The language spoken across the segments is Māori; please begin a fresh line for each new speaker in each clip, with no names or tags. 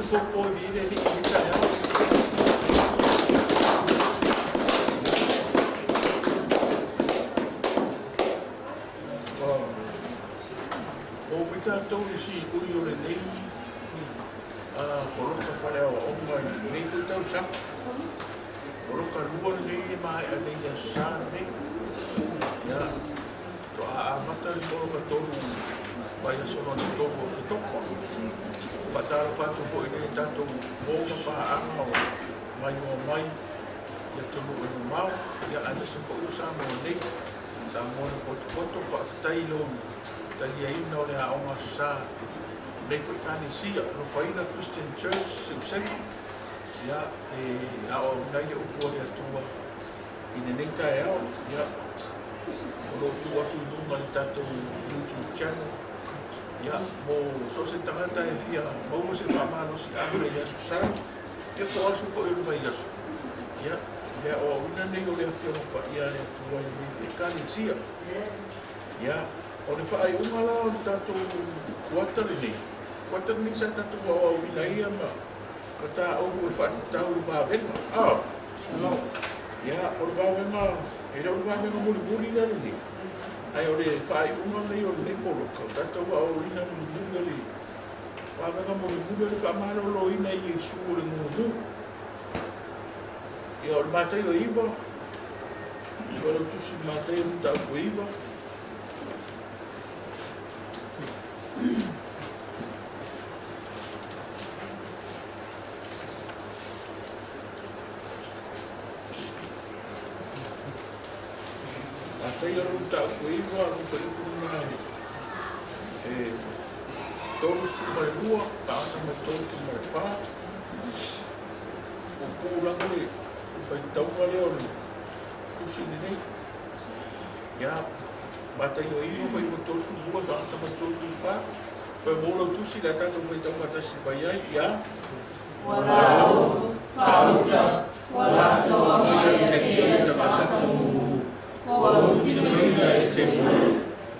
popo vire ni kita ya. O kita tau si uri o le nei. Oro ka whare o oma nei fu tau sa. Oro ka lua nei mai a nei a sa nei. Ya. To a mata i oro ka tonu vai a sono ni toko te toko. Whatara whatu fo i nei tato mōna pa anga o mai o mai. Ia tonu e no mau. Ia anasa fo i o sa mo nei. Sa mo na koto whakatai lo. Tani a ina o le aonga sa. Nei fu kani sia no whaina Christian Church se useni. Ia e ao nai o upo le atua. Ine nei tae ao. Ia o lo tu atu nunga ni tato YouTube channel. Ia, mo so se tangata e fia maua se whamano si amore i asu sa. Ia ko asu fo i ruwa i asu. Ia, lea o una nei o lea fia mapa ia lea tua i nei fia kani sia. Ia, o le whaai unga la o le tato kuatari nei. Kuatari nei sa tato au au ina ia ma. Kata au e whaati tau i wāwenga. No. Ia, o le wāwenga, e reo le wāwenga muli muli la nei. Ai o le whaai unga nei o le nei poloka. Tato au ina muli muli. Wāwenga muli muli o le whamaro lo ina i Jesu o le ngungu. Ia o le mātai o iwa. Ia o le tusi mātai o muta o iwa. Mātai o muta o iwa, o whaikuna e tōrusu mai rua, tāna mai tōrusu mai whā. O kūranga le, o whai taunga leo le, tusi ni nei. Ia, mātai o iwa, whai mo tōrusu rua, tāna mai tōrusu whā. Whai mōra tusi la tātou whai taunga tasi mai ai, ia.
Warao, whauta, walato a mai a te e te whakamu. O tinoina e te mu,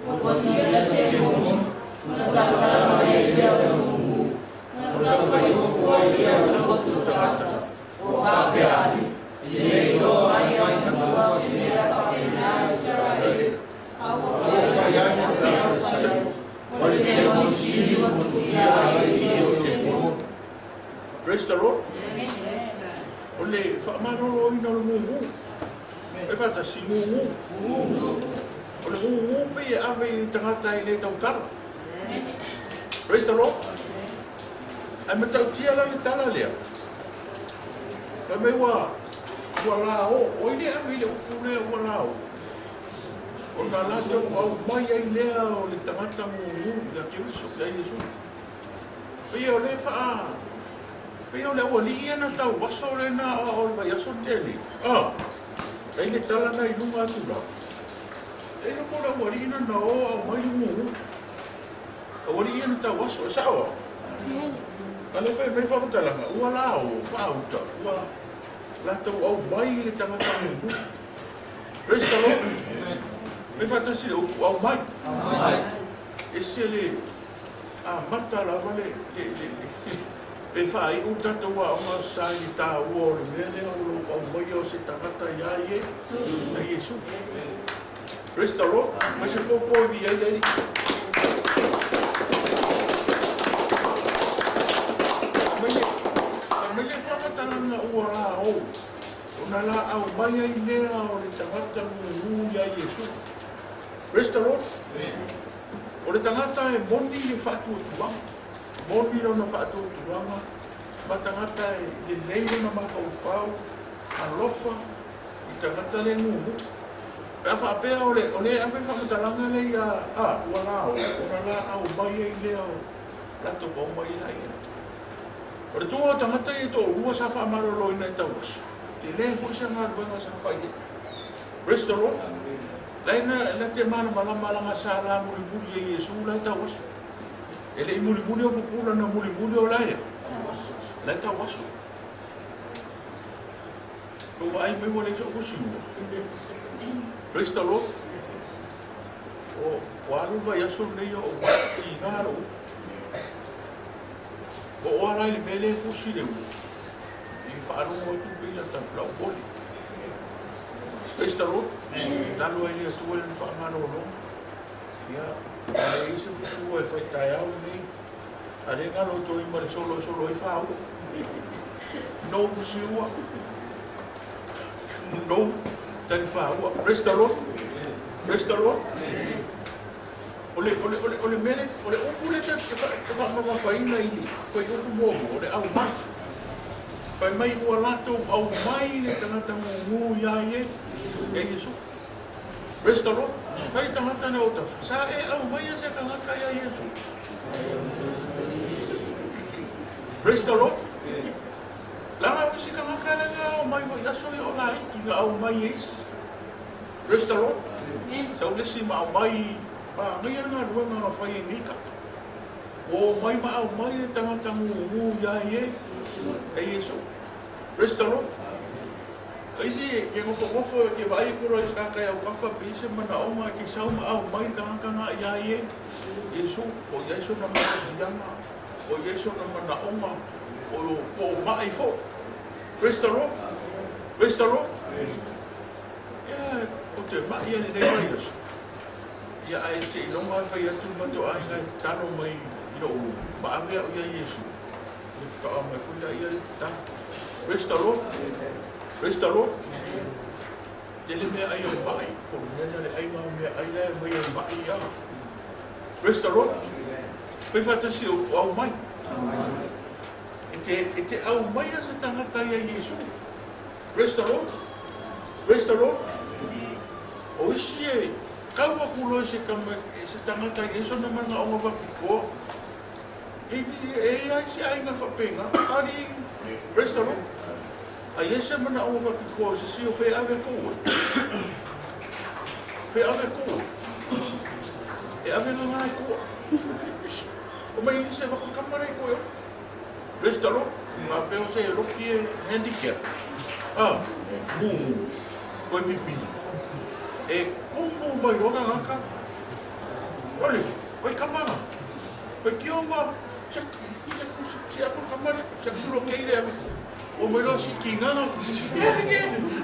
o kotina te mu, na tatara mai e lea o mu, na tawhai o fua i lea o motu tangata, o hapeani, i lei o mai ai na mawa si lea whakena i Israel, a o whai ai na kasa, o le te mo siri o motu ia ai i o te mu.
Praise the Lord. O le whaamarolo ina o mungu. E whata si mungu. O le mungu pe e awe i tangata i le tautara. Praise the Lord. Ai me tautia la le tala lea. Wha me wa lao. O i le awe i le upu lea wa lao. O na lato au mai ai lea o le tangata mungu. Ia kiwisu ia Jesu. Pe o le wha pe o le ua li ia na tau waso le na o le vai aso teli. Ei le tala na i lunga atu la. Ei le kora ua li ina na o au mai lungu. A ua li ia na tau waso, e sawa. Ka le whai mei whakatalanga, ua lao, whauta, ua la tau au mai le tangata mungu. Praise the Lord. Me whatasi le upu au mai. E se le mata lava le pe whai o tatou a onga sa i tā ua o le mea lea o mai o se tangata ia i e, a Jesu. Praise the Lord. Mai se popo i vi ai leri. Mai le whakatalanga ua rā o. O na la au mai ai lea o le tangata ngu ia i Jesu. Praise the Lord. O le tangata e moni le whatu o tuanga. Moni lo na whatu o tuanga. Ma tangata e le leilo na mawhau a lofa i tangata le ngungu. Pea whapea o le awe whakatalanga le ia ua lao. O na la au mai ai lea o lato pau mai la ia. O le tunga o tangata i to rua sa whamaro lo ina i tau asu. Te le fo isa ngā ruenga sa whai e. Praise the Lord. Laina la te mana malanga sa la muri muri e Jesu la i tau asu. E le i muri muri o pupura na muri muri o laia. La i tau asu. Lo ai me wale so kusiua. Praise the Lord. O alu vai aso nei o ti ngaro. Fo o ara le mele fusi le. I whaaru o tu pila ta plau oli. Estaro, talo ai le tuele ni whaamano no. Ia, e ise fusu e whaitai au ni. A le ngalo to i mare solo i whau. No fusi ua. No, tani whau. Restaro, restaro. Ole mele, ole upu le te whamama whaina ini. Whai upu momo, ole au mai. Whai mai ua lato au mai le tangata ngu ia e. E Yesu. Restaro. Whai tangata na o tafu. Sa e au mai a se kangaka ia Yesu. Restaro. Langa wisi kangaka na nga au mai wai aso i o lai. Ki au mai eis. Restaro. Sa ulesi ma au mai. Pa ngai nga rua nga whai e ngika. O mai ma au mai le tangata ngu ia e. E Yesu. Restaro. Kaisi ke ngofo ke vai kura ska ka au kafa pise mana o ma ke sau ma au mai ka nga ia e. Yesu o Yesu na ma dianga. O Yesu na mana o ma o mai fo. Restaro. Restaro. Ya, o te mai ni nei mai Yesu. Ya ai se no ma fa ya tu ma to ai ngai tano mai no ba avia o Yesu. Ka o mai funda ia ta. Restaro. Restaro. Ele me ai o bai, por nele ai ma me ai le mai o bai ia. Restaro. Pe fatasi o au mai. Ete au mai a se tangata ia Yesu. Restaro. Restaro. O isi e kaua kulo se tangata Yesu na manga o ngava piko. E ai se ai nga whapenga. Ari. Restaro. A yese mana o fa ko se si o fe ave ko. Fe ave ko. E ave no mai ko. O mai se va ko kamare ko yo. Restaro, ma pe o se lo ki handicap. Ah, ko mi pi. E como mai roga naka. Ole, vai kamara. Vai ki o ma. Se ako kamare, se sulo ke ile ave. O mai lo si kinga.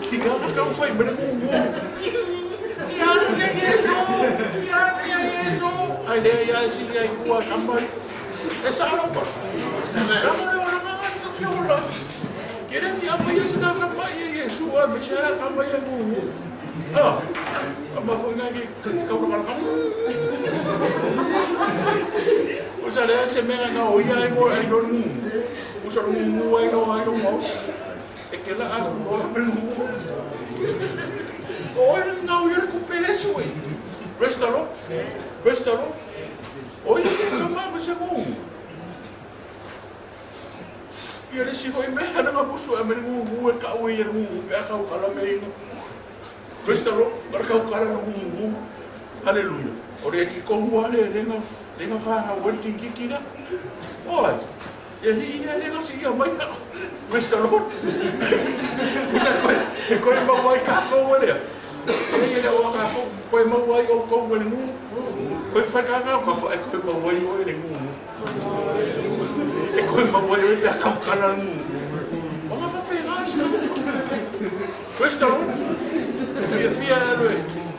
Kinga ka o fai mene ngu. Ia ne Yesu. Ia ne Yesu. Ai le ia si ai kua kamai. E sa ro pa. Na mo le ora nga sa ki o lo. Kere fi apa Yesu na kamai Yesu a me sa kamai ngu. Ah. Ama fo nga ki ka o ka ka. O sa le se me nga o ia ai mo ai no ngu. Usa ngu ai no mo. E que la hago no ngu. O era não ia recuperar isso aí. Restaro. Restaro. O ia que mais se bom. E ele se foi mesmo na busu a me ngu e ka o ia ngu e ka o kala me. Restaro. Marca o cara no ngu. Aleluia. O re ki ko ngu ale renga fa na wenti kikina. Oi. E ele não se ia mais não. Restaro. Ko e mau ai ka ko ole. E ele o ka ko e mau ai o ko ole ngu. Ko fa ka ka ko e mau ai o ele ngu. E ko e mau ai o ka ka na ngu. O ka fa pe ga sta. Restaro. Fia no.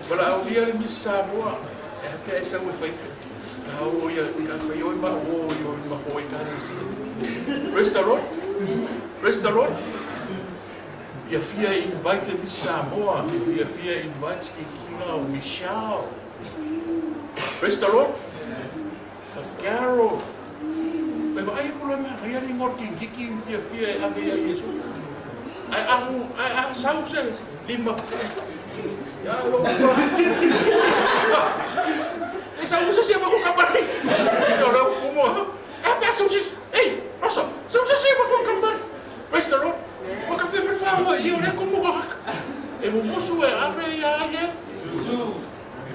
Para o dia de sábado. É que essa foi feita. Kau ya ka yo ma o yo ma ko ka si. Restaro. Restaro. E a FIA invite le Samoa, e a FIA invite Kikina o Michel. Restaro? A Carol. Mas ai ko la ma ia ni ngorking Kiki e a FIA a FIA Yesu. Ai sauce lima. Ya lo. Esa usa siapa ko kabar. Cara como. Apa sauce? Ei, nossa, sauce siapa ko kabar. Restaro. O café per favore, io ne como e mo musu e ave ya ye.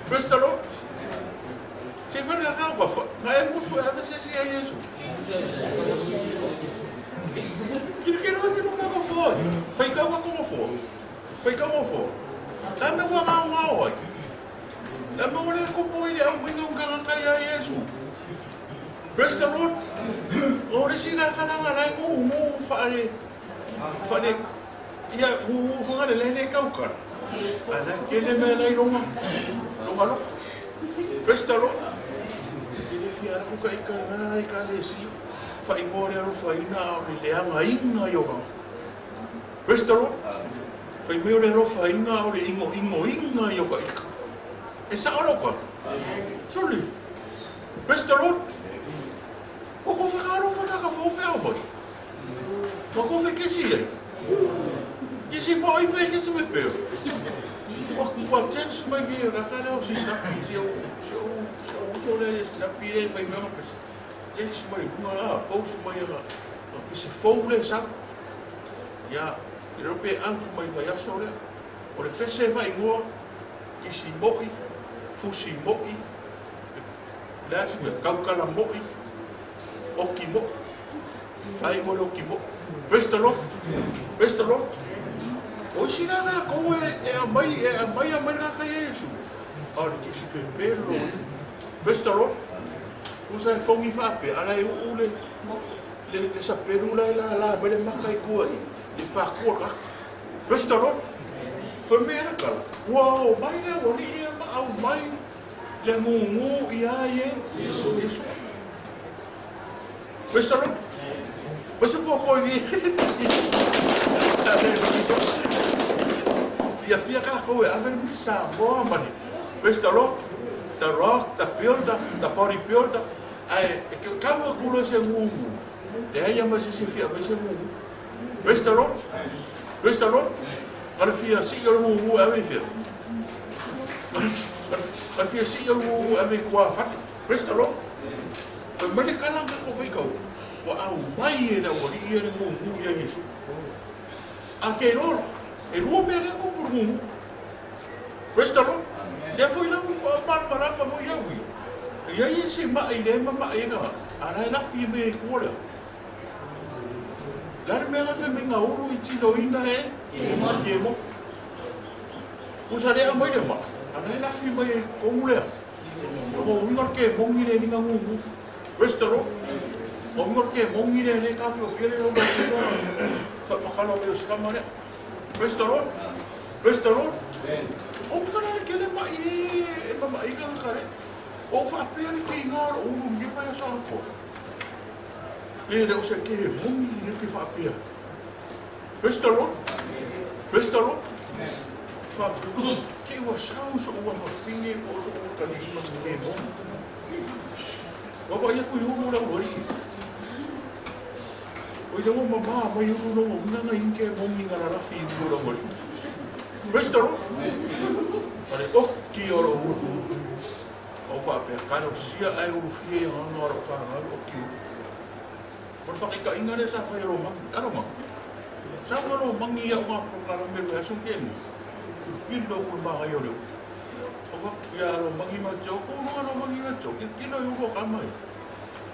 Restaro. Se fa la agua, ma e musu e ave se si e Yesu. Que não paga fora. Foi calma como for. Foi como for. Dá me uma oi. Dá me uma como ele é um não ganha Yesu. Restaro. O le sila kalanga lai ngu whaare ia ngu whangare lele kaukara. Ala kele mea lai longa lo. Prestalo. Ile fiara kuka ika na ika le si. Whai ngore aro whaina o le leanga inga yoga. Prestalo. Whai meo le aro whaina o le ingo inga yoga ika. E sa aro ka. Soli. Prestalo. O ko whakaro whakaka whopea mai. Ma ko whekesi ai. Kesi mo i pe kesi me peo. O kua tens mai ki rakare o si napi si o le napi le whai mea pesi. Tens mai kunga la post mai a pesi whaule sa. Ia i rope antu mai vai aso le. O le pese whai ngoa kisi moi, fusi moi. Lati me kaukala moi. Oki mo. Whai mo oki mo. Prestalo. Prestalo. O sina nga koe e a mai nga kai Yesu. Ora kisi pe pelo. Prestalo. Usa fongi fape ala e ule le sa perula la bele makai kua i. Le parkour rak. Prestalo. Famera kala. Wow, mai na wali e ma au mai. Le ngungu ia ye. Yesu. Prestalo. Você pode ir. E a filha caracol, a ver missa, boa mani. Prestalo. Da rock, da piorda, da pori piorda. Ai, que o cabo culo esse mundo. E aí a mais se fia, esse mundo. Prestalo. Prestalo. Para filha, se eu não a ver filha. Para filha, se eu não a ver qua, prestalo. Mas ele cala que foi cau. Wa au mai e na wari e na ngungu ia Yesu. A ke rora, e rua mea lea ko por ngungu. Prestalo, lea foi na marmarama foi au i. Ia i se mai le ma mai nga, ana e lafi me e kua lea. Lare mea la fe me nga uru i tino ina e, i ma i e mo. Usa lea mai le ma, ana e lafi me e kongu lea. Mo ungar ke mongi le ninga ngungu. Prestalo. O ngorke mongi le kafi o fiele o ma sa makalo me skama le. Prestalo. Prestalo. O kana ke le mai e mai ka kare. O fa pele ki ngor o ngi fa ya sa ko. Le o se ke mongi le ki fa pele. Prestalo. Prestalo. Fa ke wa sa so o fa finge o so o ka ni ma ke mongi. O fa ya ku yu mo la wori. O ia o mama mai uru no una inke mongi ngara rafi uru mori. Prestalo. Ale okki oro uru. O fa pe kano sia ai uru fie no oro fa na okki. Por fa ka ingare sa fa ro mang aroma. Sa ro mangi ya ma ko kala me ya sun ken. Kilo ko ba ga yoro. O fa ya ro mangi ma joko no mangi na joko. Kilo yo ko kamai.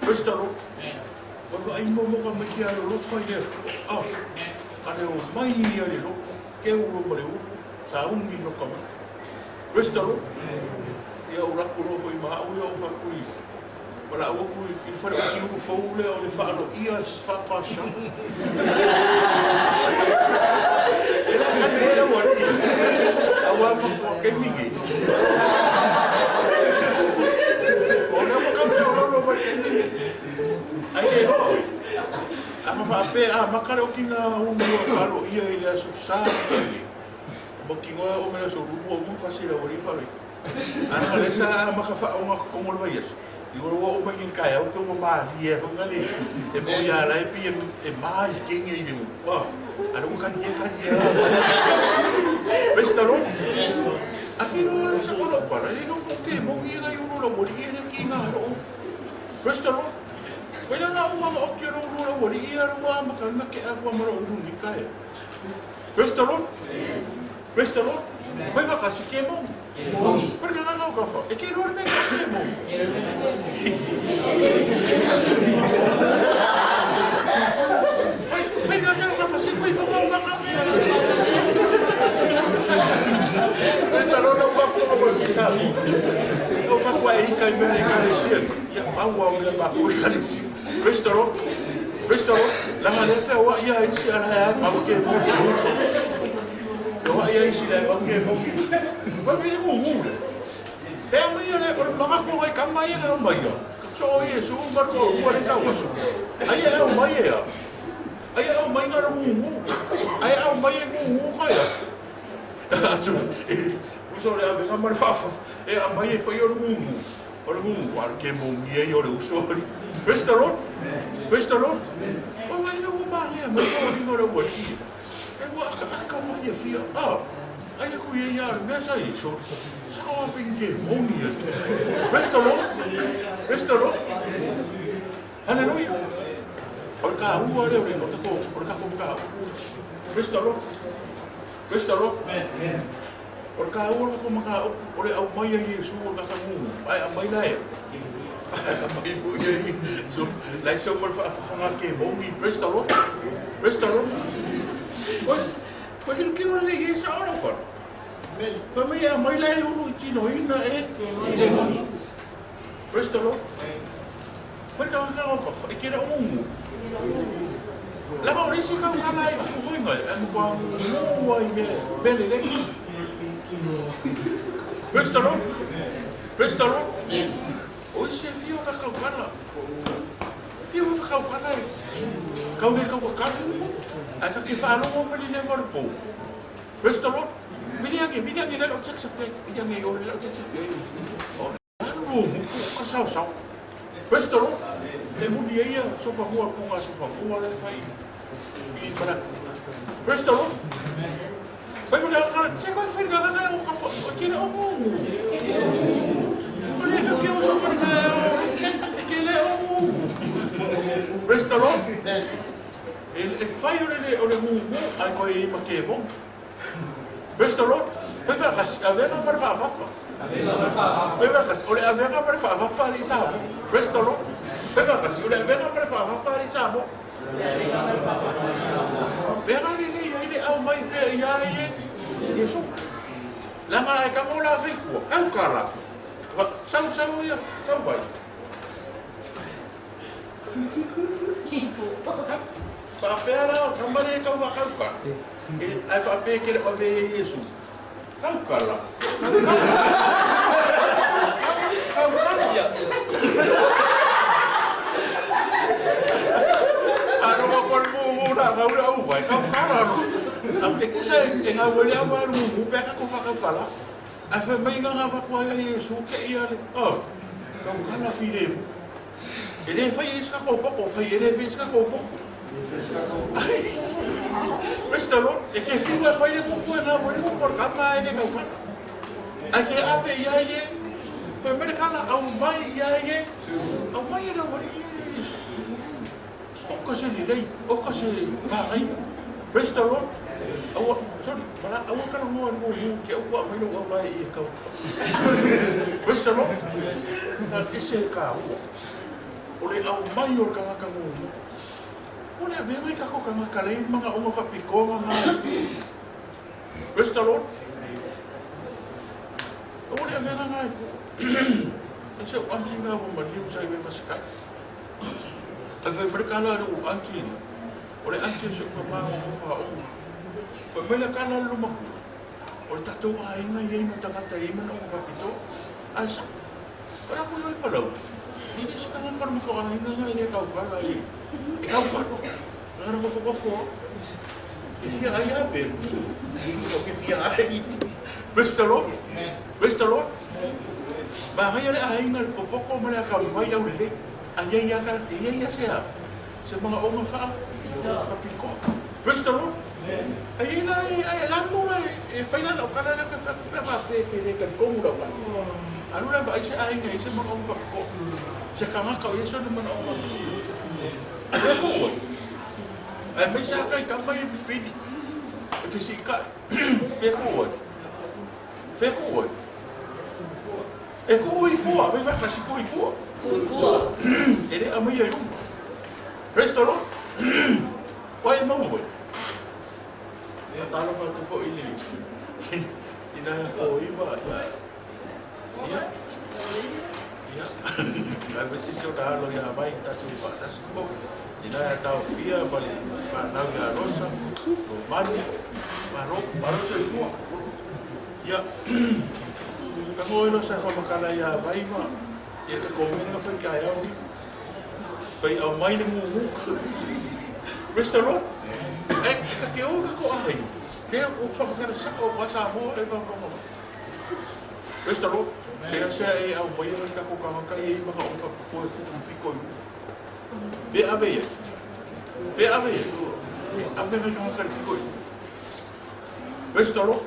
Prestalo. Quando ai mo ka me kia ro fa ye. Ah. Ale o mai ia le ro. Ke o ro mo sa un ni no kama. Prestalo. Ia o rakuro foi ma o yo fa kui. Wala o ku i fa ki o fo le o le fa lo ia spa pa sha. Era canela o ni. Awa mo ke migi. O le mo ka fa lo mo ke migi. Ai e ro. Ama fa pe a makare o kinga o mo falo ia ile so sa. Mo kinga o me so ru o mo fa sira o ri fa. Ana le sa ma ka fa o ma ko mo vai eso. I o mai kin kai o to ma li e ho ngali. E mo ya lai pi e mai kin e ni. Wa. Ana o kan ye. Prestalo. Aqui no se o para, e non che mo ia ga uno lo morire ki na ro. Prestalo. Wala na uma ma okyo ro ro wori ia ro ma ka na ke akwa mo ro ni kai. Prestalo. Prestalo. Vai va kasi ke mo. Perché non ho caffè? E che non è che mo. Vai ga ka fa si vai fa ma caffè. Prestalo no fa fo mo sa. O fa qua i kai me ka le sia. Ya pa wa o le ba o ka le sia. Prestalo. Presto, la ngalefe wa ia isi ala ya mau ke mo. Wa ia isi la mau ke mo. Wa vini mo mo. E mai ole o mama ko ai kamai ga mai. So ia su ma ko wa le ka wasu. Ai e o mai ia. Ai e o mai ngara mo mo. Ai e o mai mo mo ka ia. Atu. Uso le ave ngamar fa fa. E a mai e foi o mo mo. O mo mo ke mo ngie o le uso. Presto. Presto. Mai no ba ia mai ko ni ngora wa ki. E wa ka mo fia. Ah. Ai ko ia ia me sa iso. Sa o pinge moni. Presto. Presto. Hallelujah. Ora ka u ore ora ka ko ka. Presto. Presto. Ora ka u ko maka ore au mai Yesu ora ka mu. Ai mai lai. Mai fu ye. So lai so por fa ke moni. Presto. Presto. Ko que ora le ye sa ora ko. Ko mai mai lai u chino ina e demoni. Presto. Foi ka ko e que era um. La ko ri si ka ka lai ko foi ngai an ko mo ai me bele le. Presto. Presto. Oi se fio ka ka kana. Fio ka ka kana. Ka ne ka ka kana. Ata ke fa no mo le le po. Presto. Vidia que le lo check check. Vidia que o le lo check check. Oh. Anu ko sa. Presto. Te muni ia sofa mua kunga sofa mua le fai. I para. Presto. Vai fazer a você vai fazer a ganhar um café. Aqui é o mundo. Olha que eu sou para aqui é o mundo. Presto. Ele fai o mundo ai coi ma que bom. Presto. Vai fazer a ver não para fafa. Vai fazer olha a ver não para fafa ali sabe. Presto. Pega kasi udah bena berfa di sabo. Bena ini au mai pe ya ye. Yesu. Lama kamu la fiku. Au kala. Sau ya, sau bai. Pa pera kambale kau va kau ka. Ai fa pe ke o be Yesu. Kau kala. Kau kala. Kau dah uai, kau kalah. Aku saya tengah boleh awal mu, peka kau fakau kalah. Apa mereka ngapa kau yang suka ia le? Oh, kau kalah film. Ini fai iska kau pokok, fai ini fai iska kau pokok. Mestalo, que film fai le pokok na boleh mu por kama ini kau kan. Aki apa ia ye? Fai mereka lah au mai ia ye, au mai ada boleh. Oka se lei, oka se ai. Presto lo. Awa, sorry, para awa kana mo ke awa mai no vai e ka. Presto lo. Na ese ka o. Ole au mai o ka mo. Ole ave mai ka ko ka ka lei mga o fa piko nga. Presto lo. Ole ave na ngai. Ese o antinga mo mali usai ve fasika. Ave berkala lu anti. Oleh anti sok mama o fa o. Fa mele kana lu maku. Oleh tatu ai na ye mata mata ye mana o fa pito. Asa. Ora ko lu pa lo. Ini sekarang par mo ko ana ina ni kau kala ye. Kau kala. Ngara mo fa fo. Isi ai abe. Ko ke pia ai. Bestalo. Bestalo. Ba ai ai na popoko mele ka mai au le. Ayah yang kan, ayah siapa? Semua orang faham. Tapi kok, betul? Ayah lah, ayah lalu lah. Final kalau nak apa kita kau dah kan. Anu lah, ayah ayah ni semua orang faham kok. Sekarang kau Yesus mana orang faham? Ayah kau. Ayah misalkan kamu yang pilih fisika, ayah kau. Ayah kau. Kau ibu, apa yang kasih kau ibu? Ele é amanhã eu. Restaurou? Olha não foi. Eu tava falando foi ele. E na coiva. Ia. Ia. Aí você se eu tava lá vai tá tudo tá se Ina tau fia bali na ga rosa o mani maro se fua ya ka ngoi sa fa makala ya vai ma e ka ko nga fa ka ya ni fa au mai ni mu restaurant e ka ke o ka ko ai ke o fa makala sa o wasa mo e fa mo restaurant se e au mai ka ko ka e ma o fa ko ko Ve ave me kama kari piko. Restaurant.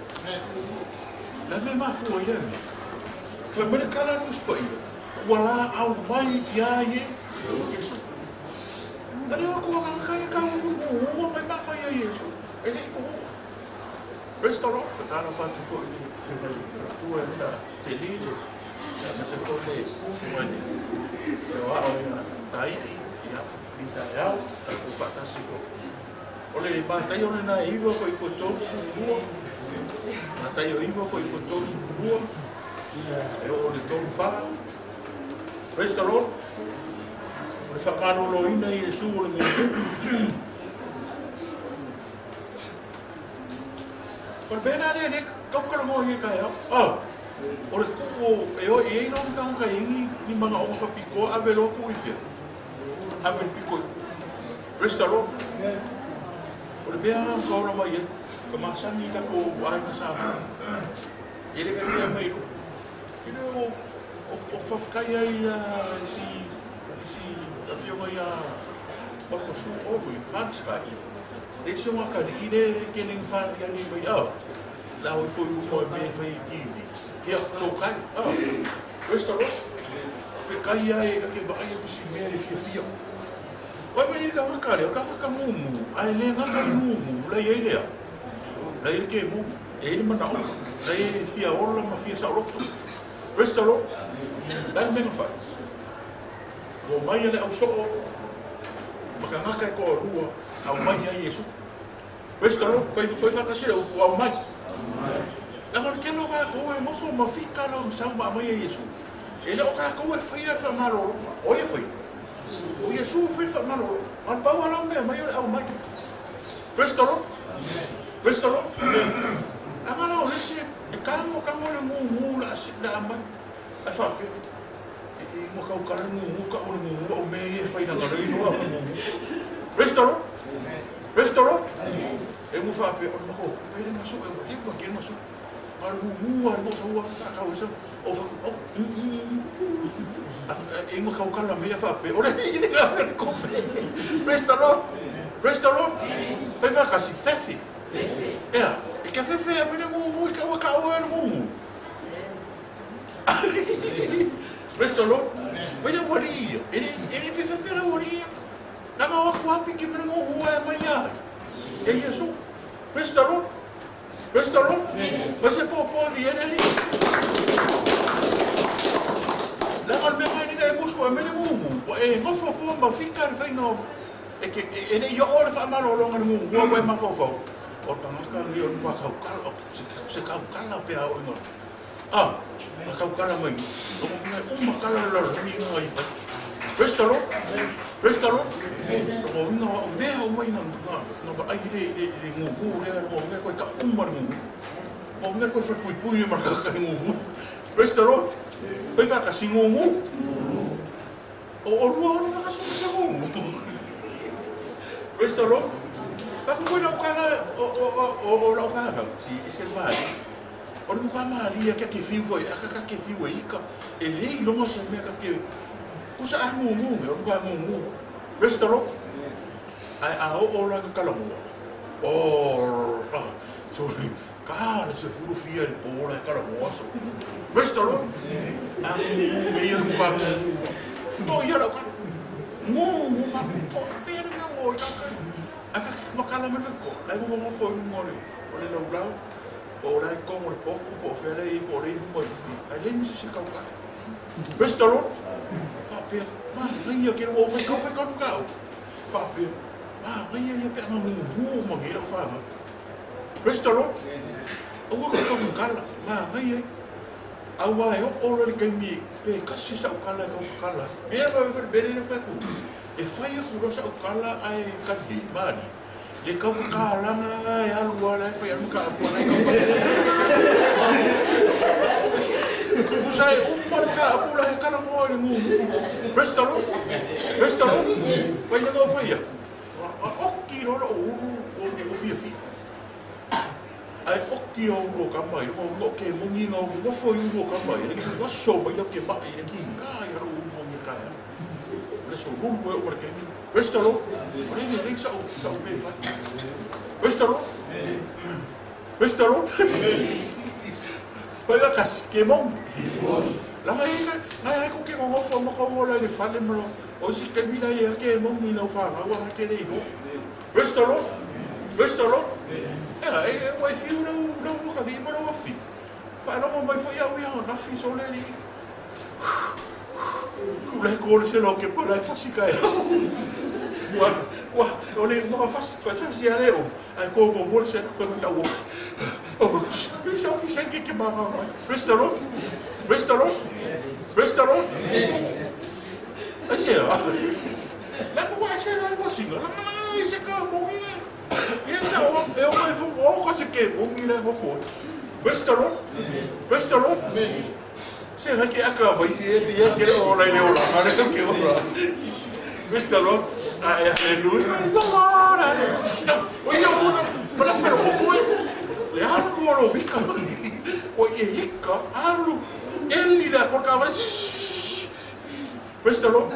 La me ma fu ia me. Fa me kala tu spai. Wala au mai dia ye. Yesu. Tari ko ka kai ka mo mai ma mai Yesu. Ele ko. Restaurant fa tana fa tu fu. Tu enda te lile. Ya se ko le fuani. Eu a tai ya pinta ya ko pata siko. Ole ba tai ole na iwa foi ko tosu rua. Na tai o iwa foi ko tosu rua. E ole tonu fa. Restaurant. Ole fa mano lo ina Yesu ole me. Por bena ne kokolo mo ye kai oh. Ole ko e no kan kai ni manga o fa piko avelo ko ifia. Ave piko. Restaurant. Ole bea ko ora mai ko masani ka ko ai na sa. Ele ka ia mai. Kino o fa kai ai si afio mai a ko su over hans kai. Dit so ma kan ide keling van ya ni mai ah. La o foi mo be fai ki. Ia to kai. Ah. Restaurant. Fe kai ai ka ke vai ko si me fia. Oi vai ir ka kare, ka mumu. Ai le nga ka mumu, la ye le. La ye ke mu, e le mana. La ye fia ola ma fia sa rotto. Restaurant. La me no fa. O mai le au so. Ma ka nga ko rua, au mai ya Yesu. Restaurant, foi fata sira o au mai. La ko ke no ka ko e mo so ma fika no sa ma mai Yesu. Ele o ka ko e fia fa malo. O ye foi. O Yesu foi fa malo. Al pau ala me mai au mai. Restaurant. Restaurant. Agora o lese e kamo le mu la sida mai. A fa ke. E mo ka o kara mu ka o mu o me e fai na ngare no a mu. Restaurant. Restaurant. E mo fa pe o ko. Pe na so e mo ke na so. Al mu mo so wa fa ka o so. O fa o. E mo ka o kala me fa pe. Ora ni ni ga ko. Restaurant. Restaurant. E fa ka si fefi. Ja, ik heb even ik kan mu. Restaurant. Weet je wat hier? En ik vind veel hoor hier. Dan ga ik wat ik met mu maar ja. En je zo. Restaurant. Restaurant. Wat is voor die en die? Dan gaan we gaan niet eens zo met mu. En wat voor maar fika fijn nou. Ik en je oor van maar lang en mu. Wat maar voor. O ka maka ri on ka kala se ka kala pe a o ah ka kala mai o ma kala la ni mai fa restaurant restaurant o no me o mai no va ai de ngu le o me ko ka umar ngu o me ko fa pui ma ka ngu restaurant pe fa ka singu ngu o ro ka so ngu restaurant. Aku foi não cara o não fala se esse vai o não vai mais ali que fio foi a que fio aí cá ele não se me que puxa a mu eu não vai mu restaurant a o lá que cala mu o sorry cara se furo fia de bola cara moço restaurant a mu meio não vai não ia lá mu vai por feira não aka makala me ko lai mo fo ngori ole lo blau o lai ko mo po po fele I po ri mo ai le mi se ka ka restaurant fa pe ma ngai yo ke mo fa ka fa pe ma ngai yo pe no mo ngi lo fa restaurant o ko ko kala ma ngai au ai o ora ke mi pe ka si sa kala ko kala e va ver bene le fa ku e whai a kura sa ukala ai kahi mani. Le kau ka langa e alua le whai anu ka apua nei kau usai umar ka apura he kara moa ni ngu. Restalo, wai na kau whai a. Oki no o fia fi. Ai oki o uro ka mai, o ke mungi ngau ngofo i uro ka mai, ni ko so mai ke mai ni ki ka ya ro mungi ka. Le so rumbo o perché Restalo, ni sa me fa. Restalo. Poi la cas che mon. La mai ko ke ngofo mo ko mo le fa le mo. O si ke mi la ya ke mon ni no fa, ma wa ke ni no. Restalo. Wai fiu no ka di mo no fi. Fa no mai foi au ia na fi so le ni. Kule ko se lo ke pa la fa si kai. Wa ole no fa fa si ale o. Ai ko mo se fa na wo. O so ki se ke ma ma. Restalo. Asi ya. La ko wa se la fa si. Ai se ka mo ia. Ia sa o mai fu o ko se ke mo ia mo fo. Restalo. Se na ke aka mai se e ke o la le o la ma le ke o la. Restalo. Ai aleluia. O ia o na para pero o ko le alu mo lo bika. O ia ika alu eli la por ka Restalo.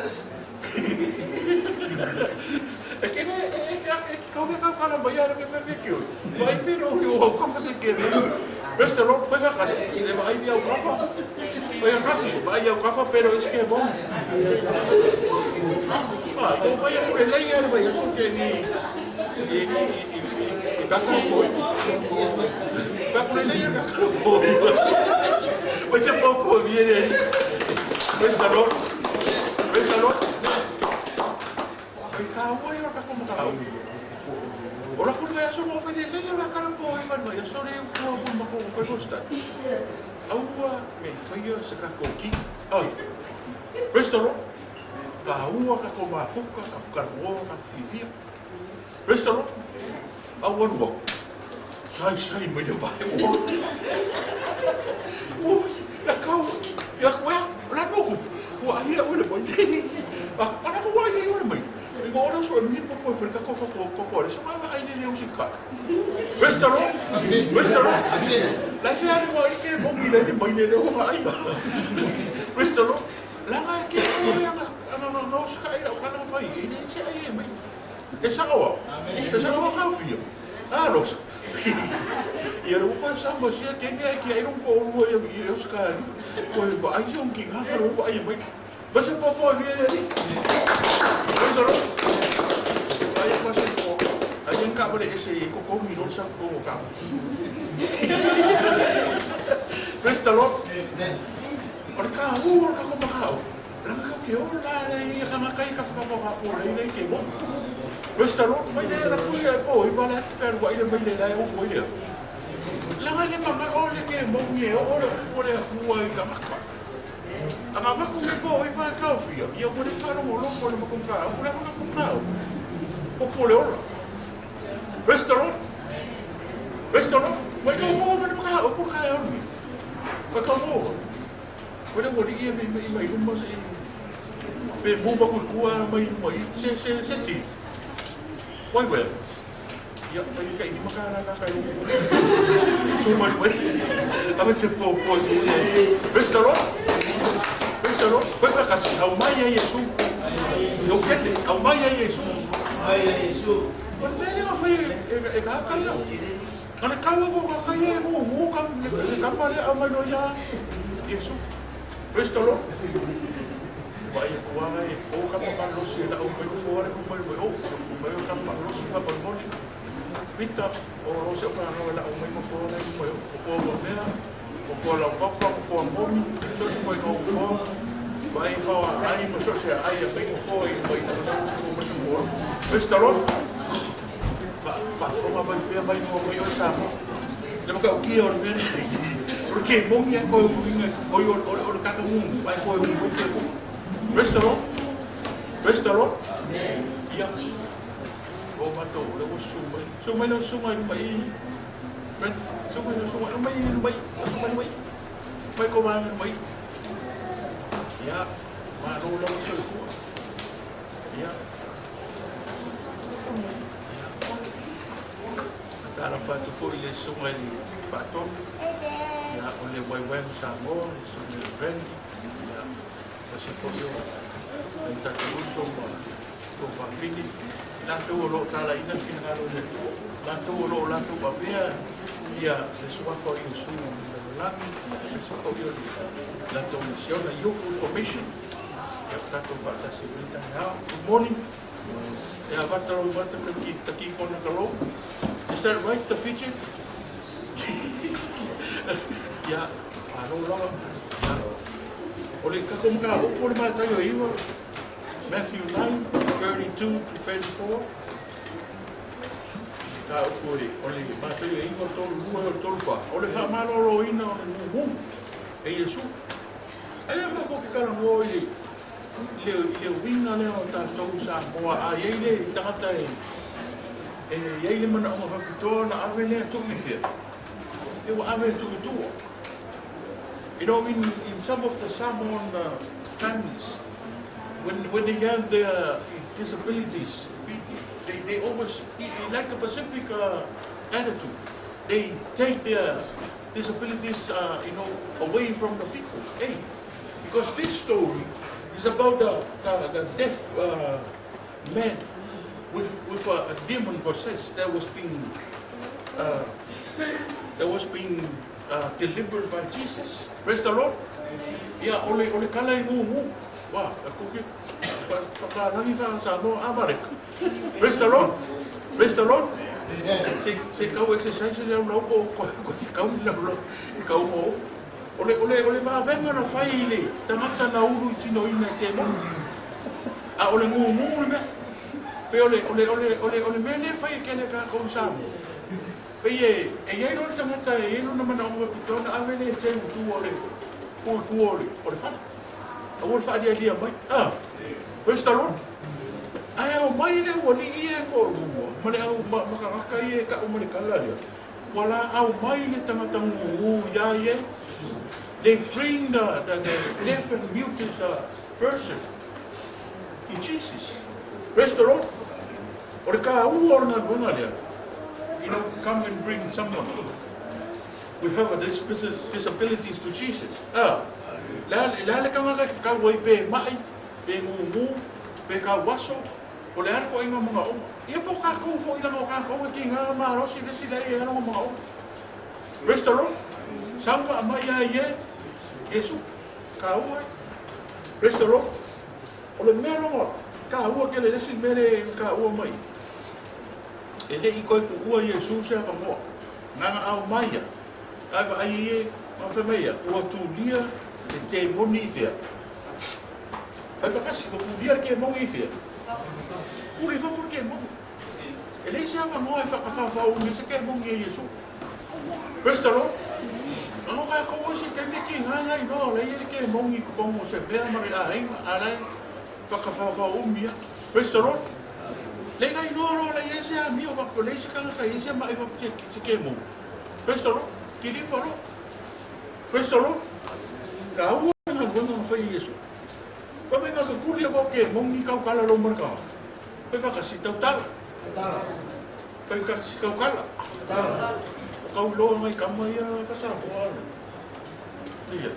E che come fa a baiare che fa che io. Vai però io ho cosa se che. Restalo, fai fa casi, le vai via un caffè. Vai a caffè però è che è buono. Ma tu fai pure lei e vai su che ni cacao poi. Pure lei e cacao poi. Poi c'è poco viene. Restalo. Kawai ora ka kau. Ora ku le aso mo fai le ora ka po ai ma ya sore ko mo ko costa. Aua me fai se ka koki. Ai. Restalo. Ka ua ka ko ma fuka ka wo ka fifi. Restalo. Aua no. Sai me vai. La kau. Ya kwa. La no ku. Ku ai o le mo. Ana ko ai o le mo. Ora so mi po fai ka ko se ma ai le musica. Restalo. La fe ani mo ke mo mi le mo le o ai. Restalo. La ma ke no skai o kana fai ni se ai mai. Esa o ka fia. Lo so. E ora ko sa mo sia ke ai non ko o e skai. Ko vai se un ki ha ro ai mai. Você pode vir ali. Aí eu passo um pouco. Aí eu acabo de esse cocô minuto só com o cabo. Restalo. Olha cá, olha como cá. Lanca que olha aí, a macaca fica por aí que bom. Restalo, mas ele era cuia, pô, e vai lá que fer o aí ele lá é o cuia. Lá ele mama, olha que bom, olha por aí a rua e a macaca. Anga vaku me po e vai kau fia. Ia mo le faro mo lo mo le mo ka. O le mo ka. O po le ora. Restalo. Vai ka mo mo ka o po ka e ori. Vai ka mo. Vai mo ia me mai uma se. Pe mo ba ku mai se ti. Vai well. Ia fai ka ni makara ka ka. So mo vai. Ava se po ni. Restalo. Foi para casa, ao mai é isso. Eu quero, ao mai é isso. Quando ele vai fazer, calhau. Quando calhau vou calhar, vou calhar, ao mai não já. Isso. Restalo. Vai kuanga e o kapapa losi na o mai fora o mai kapapa losi va por moni. Vita o se fa no la o mai fora o fora dela. O fora o papa o fora moni. Só se vai no fora. Vai falar aí, mas só se aí é bem foi, Restalo. Fa forma vai ver vai no sabe. Lembra que o que eu mesmo. Porque bom é o cada vai foi o que. Restalo. Ia. O mato le o sumai. Sumai no sumai mai. Men sumai no sumai mai. Sumai mai. Mai ko mana mai. Ia. Ma no lo so. Ia. Tara fatu foi le sumai le paton. Ia o le wai sa mo, sumai le brandy. Ia. Kasi foi o tatuso ko fa fini. Lato lo tala ina finalo le tu. Lato lo lato papia ia le sua for you soon la so yo lato missione you full formation ya tato fa ta seguita now good morning ya vataro vata ki kona kalo is that right the feature ya aro lo ya ole ka kom ka o por ma tayo iwa Matthew 9:32 to 34. Ka foi, ole matei e ingo tolu rua o tolu fa. Ole fa malolo ina o mu. E Yesu. Ele ma ko kara mo ile. Le winga le o ta tolu sa mo a ele tata e. Ele mana o fa pito na avele to mi fe. E o ave to tu. You know in some of the Samoan families when they have their disabilities, they always, like the Pacific attitude, they take their disabilities, away from the people. Hey, because this story is about the deaf man with a demon possessed that was being delivered by Jesus. Praise the Lord. Yeah, ole kala mu. Wow, praise the Lord. Praise the Lord. Se kau exercise le no ko kau le no kau mo. Ole va venga na fai le. Tamata na uru tino ina te mo. A ole mu le. Pe ole me le fai ke le ka ko sa. Pe e no tamata e no na mana o pitona ave le te tu ole. Ole fa. Awal fa dia mai. Praise the Lord. Ai o mai le o ni e ko mo. Mane au maka e ka o mane kala dia. Wala au mai le tangata ngu ya ye. They bring the deaf and muted person to Jesus. Praise the Lord. Or ka u or na bona dia. Come and bring someone we have a disabilities to Jesus. La ka nga ka wai pe mai pe ngu pe ka waso o le arko inga mga o ia po ka ko fo ina no ka ko ki nga ma ro si le ano mga o restaurant samba ma ya ye Yesu ka o restaurant o le mero ka o ke le si mere ka o mai ele I ko o Yesu se fa mo nga au mai ya ai va ai ma fe mai o tu lia e te moni fia. Ai pa kasi ko pudiar ke moni fia. Puri fa for ke moni. Ele sa ma no fa o ni se ke moni Yesu. Prestalo. No ka ko si ke me ki nga no le ye ke moni ko mo se pe ma ai ara fa o mi. Prestalo. Le ga no le ye se a mi o fa ko le se ka nga ye se ma fa se ke moni. Prestalo. Ki li fa no. Prestalo. Kau na gona fa Yesu. Pa venga ka kulia ko ke mongi kau kala lo marka. Pa fa kasi total. Pa kasi kau kala. Kau lo mai kamaya fa sa bo. Dia.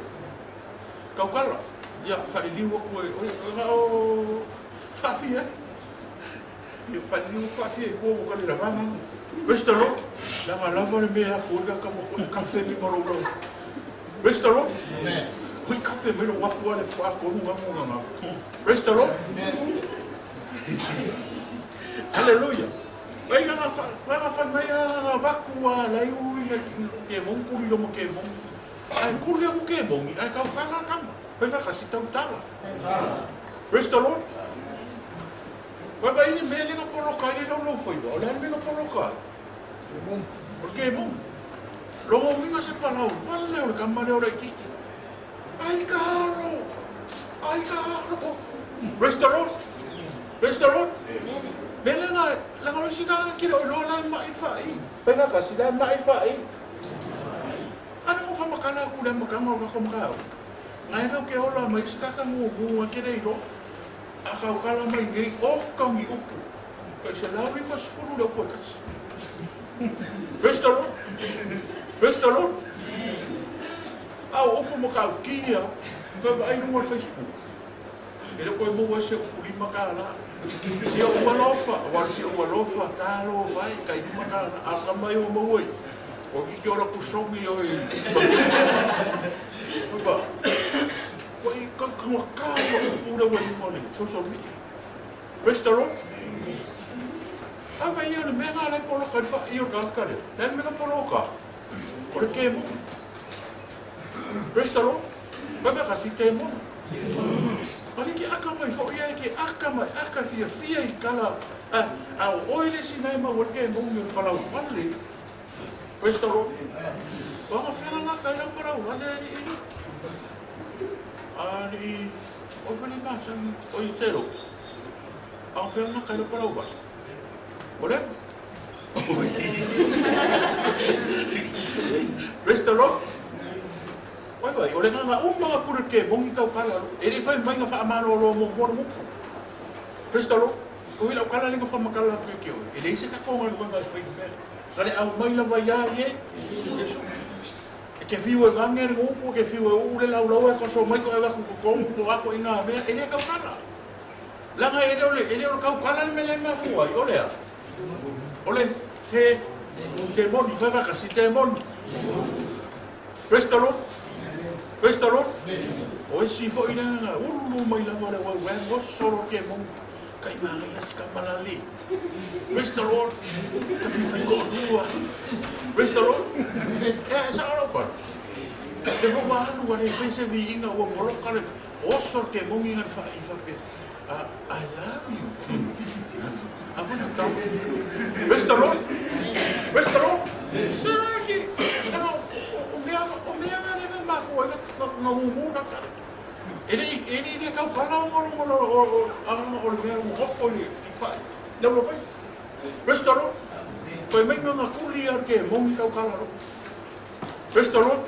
Kau kala. Ya fa li wo ko o fa fi. Yo fa li fa fi ko ko le lavana. Restalo. La lava me a fuga como café mi moro. Restalo. Amen. Kui kafe mero wafu ale fwa konu nga. Praise the Lord. Hallelujah. Ai nga fa mai vaku lai u ke mon kuri lo mo ke mon. Ai kuri lo ke mon, ai ka kala kama. Fai fa kasi tau tala. Praise the Lord. Wa vai ni mele nga polo kai lo foi. Ola me nga polo kai. Porque mon. Lo mo minga se palau. Vale o kamare ora kiki. Ai caro! Praise the Lord. Praise the Lord. Bela nga, langaw sika kira lola maifai. Pega kasi la maifai. Ano mo fa makala ku la makanga ko makao. Ngai ka ke ola mai sika ka mo kira iro. Aka kala mai ngai o kangi upu. Kasi lawi mas furu do pokas. Praise the Lord. Praise the Lord. Au upu mo ka kia. Ka ai no Facebook. Ele ko mo wa se upu lima kala. Si o malofa, wala si o malofa, talo vai, kai di makana, aka mai o mawai. O ki ora kusomi o i. Ba. Ko i ka ka o pura wai mole, so mi. Restaurant. Ava ia le mena le polo ka fa i o ka ka le. Le mena polo ka. O le ke mo. Restaurant. Ba fa kasi te mo. Ani ki aka mai fo ia ki aka mai aka fia i kala a oile sinai ma worke mo mi kala wale. Restaurant. Wa ka fela nga kala para wale ni. Ani o vale ma san o zero. A fela nga kala para wale. Wale? Restaurant. Wai, o le nga mga kura ke bongi kau kala. E re fai mai nga wha amano lo mo mo. Prestalo, o hila o kala linga wha makala ke kio. E le ise ka konga nga nga fai mele. Kale au mai la vai ye, Yesu. E ke fiu e vange ni ngupu, ke fiu e ule lau lau e kaso mai ko e waku kukongu po ako inga mea. E le kau kala. Langa e le kau kala ni mele mea fua. O lea. O le te moni, whai wakasi te moni. Prestalo. Praise the Lord. O isi fo ina nga ulu mai la wale wa wa soro ke mo kai ma ya ska malali. Praise the Lord. Ka fi fai ko lua. Praise the Lord. Sa ora ko. Te fo ma lu wa le fai se vi ina wa mo ka le o soro ke mo ngi fa i fa ke. I love you. Abana ta. Praise the Lord. Praise the Lord. Sa ki. No muna kare. Ele kau kala o le mea ofo le fai. Leo lo fai. Restaurant. Fai mai na kuli ar ke mongi kau kala ro. Restaurant.